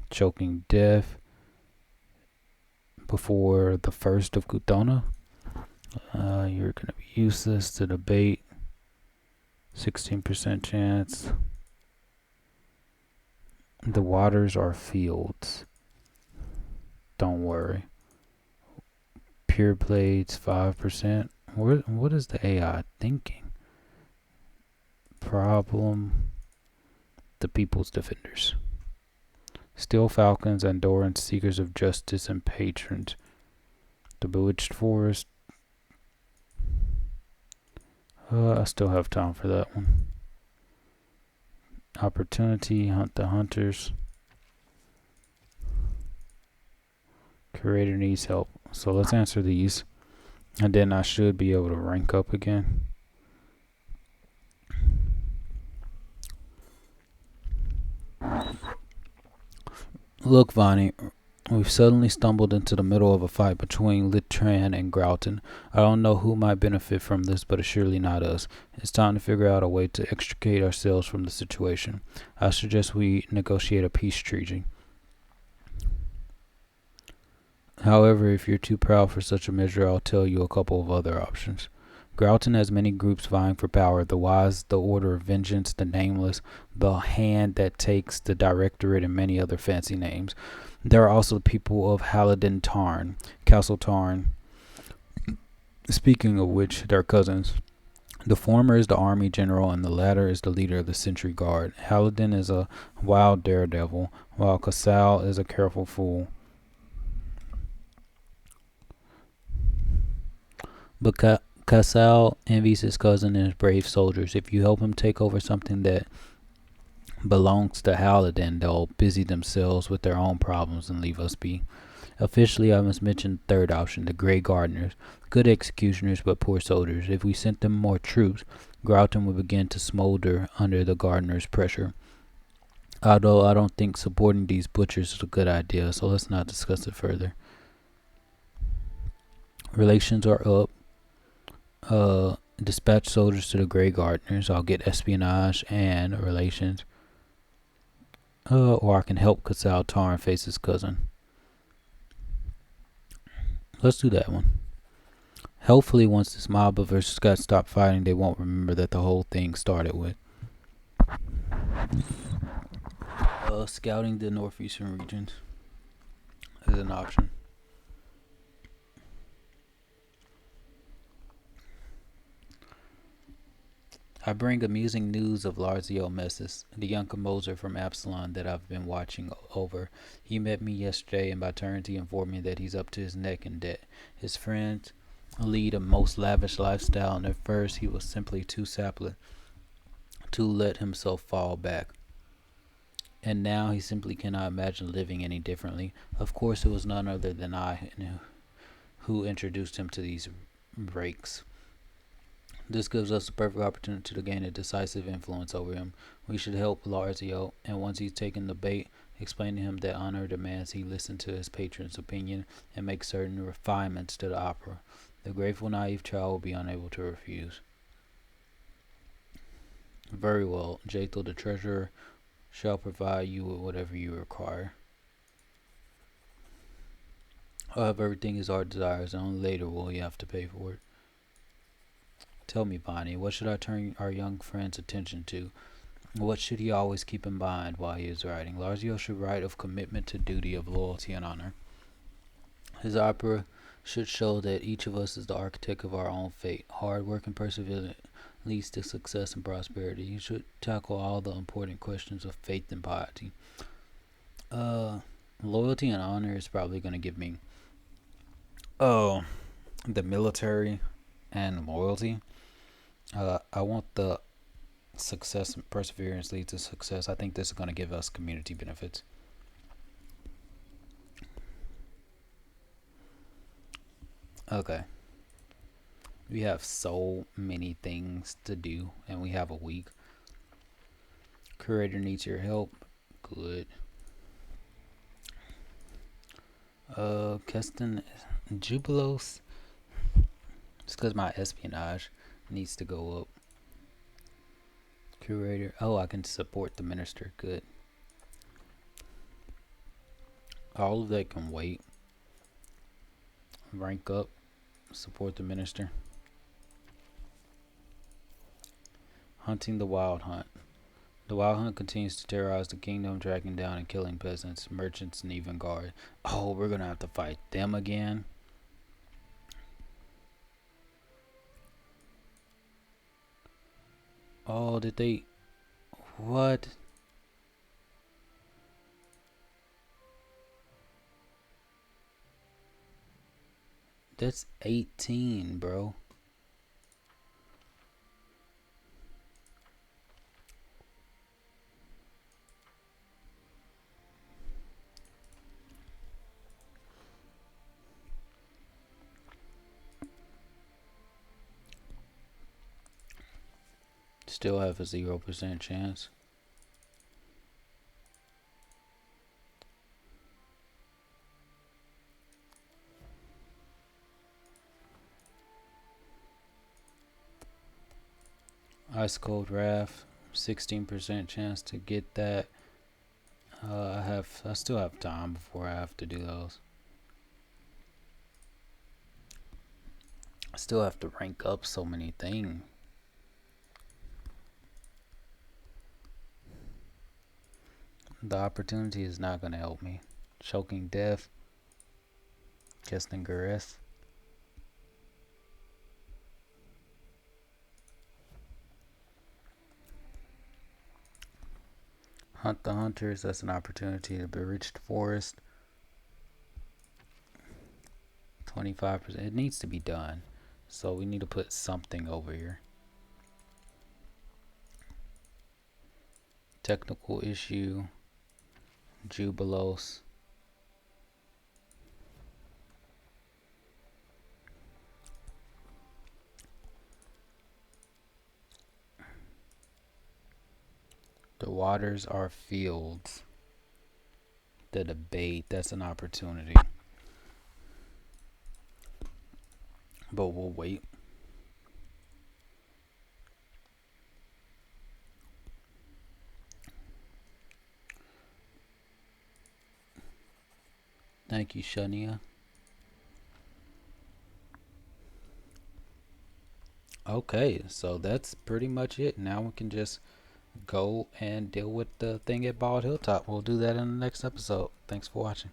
Choking death. Before the first of Kutona. You're going to be useless to debate. 16% chance. The waters are fields. Don't worry. Pure blades 5%. What is the AI thinking? Problem. The people's defenders. Steel falcons, Andorans, seekers of justice, and patrons. The bewitched forest. I still have time for that one. Opportunity, hunt the hunters. Curator needs help. So let's answer these. And then I should be able to rank up again. Look, Vanhi, we've suddenly stumbled into the middle of a fight between Litran and Grauton. I don't know who might benefit from this, but it's surely not us. It's time to figure out a way to extricate ourselves from the situation. I suggest we negotiate a peace treaty. However, if you're too proud for such a measure, I'll tell you a couple of other options. Grauton has many groups vying for power: the Wise, the Order of Vengeance, the Nameless, the Hand That Takes, the Directorate, and many other fancy names. There are also the people of Halidin Tarn, Castle Tarn. Speaking of which, they're cousins. The former is the army general, and the latter is the leader of the Sentry Guard. Halidin is a wild daredevil, while Casal is a careful fool. But Casal envies his cousin and his brave soldiers. If you help him take over something that belongs to Halidin, they'll busy themselves with their own problems and leave us be. Officially, I must mention the third option, the Grey Gardeners. Good executioners, but poor soldiers. If we sent them more troops, Grauton would begin to smolder under the Gardeners' pressure. Although I don't think supporting these butchers is a good idea, so let's not discuss it further. Relations are up. Dispatch soldiers to the Grey Gardeners. I'll get espionage and relations. Or I can help Casal Tarn face his cousin. Let's do that one. Hopefully, once this mob of us got stopped fighting, they won't remember that the whole thing started with. Scouting the northeastern regions is an option. I bring amusing news of Larzio Messis, the young composer from Absalon that I've been watching over. He met me yesterday, and by turns he informed me that he's up to his neck in debt. His friends lead a most lavish lifestyle, and at first he was simply too sapling to let himself fall back. And now he simply cannot imagine living any differently. Of course, it was none other than I who introduced him to these rakes. This gives us a perfect opportunity to gain a decisive influence over him. We should help Larzio, and once he's taken the bait, explain to him that honor demands he listen to his patron's opinion and make certain refinements to the opera. The grateful, naive child will be unable to refuse. Very well. Jathel, the treasurer, shall provide you with whatever you require. I'll have everything his heart desires, and only later will he have to pay for it. Tell me, Bonnie, what should I turn our young friend's attention to? What should he always keep in mind while he is writing? Larzio should write of commitment to duty, of loyalty and honor. His opera should show that each of us is the architect of our own fate. Hard work and perseverance leads to success and prosperity. He should tackle all the important questions of faith and piety. Loyalty and honor is probably going to give me the military and loyalty. I want the success and perseverance leads to success. I think this is going to give us community benefits. Okay. We have so many things to do, and we have a week. Curator needs your help. Good. Keston Jubilos. It's because my espionage needs to go up. Curator. Oh, I can support the minister. Good. All of that can wait. Rank up. Support the minister. Hunting the Wild Hunt. The Wild Hunt continues to terrorize the kingdom, tracking down and killing peasants, merchants, and even guards. Oh, we're gonna have to fight them again. Oh, did they? What? That's 18, bro. Still have a 0% chance. Ice Cold Wrath, 16% chance to get that. I still have time before I have to do those. I still have to rank up so many things. The opportunity is not gonna help me. Choking Death, Keston Gareth. Hunt the Hunters, that's an opportunity to bewitch the forest. 25%. It needs to be done. So we need to put something over here. Technical issue. Jubilos. The waters are fields. The debate, that's an opportunity. But we'll wait. Thank you, Shania. Okay, so that's pretty much it. Now we can just go and deal with the thing at Bald Hilltop. We'll do that in the next episode. Thanks for watching.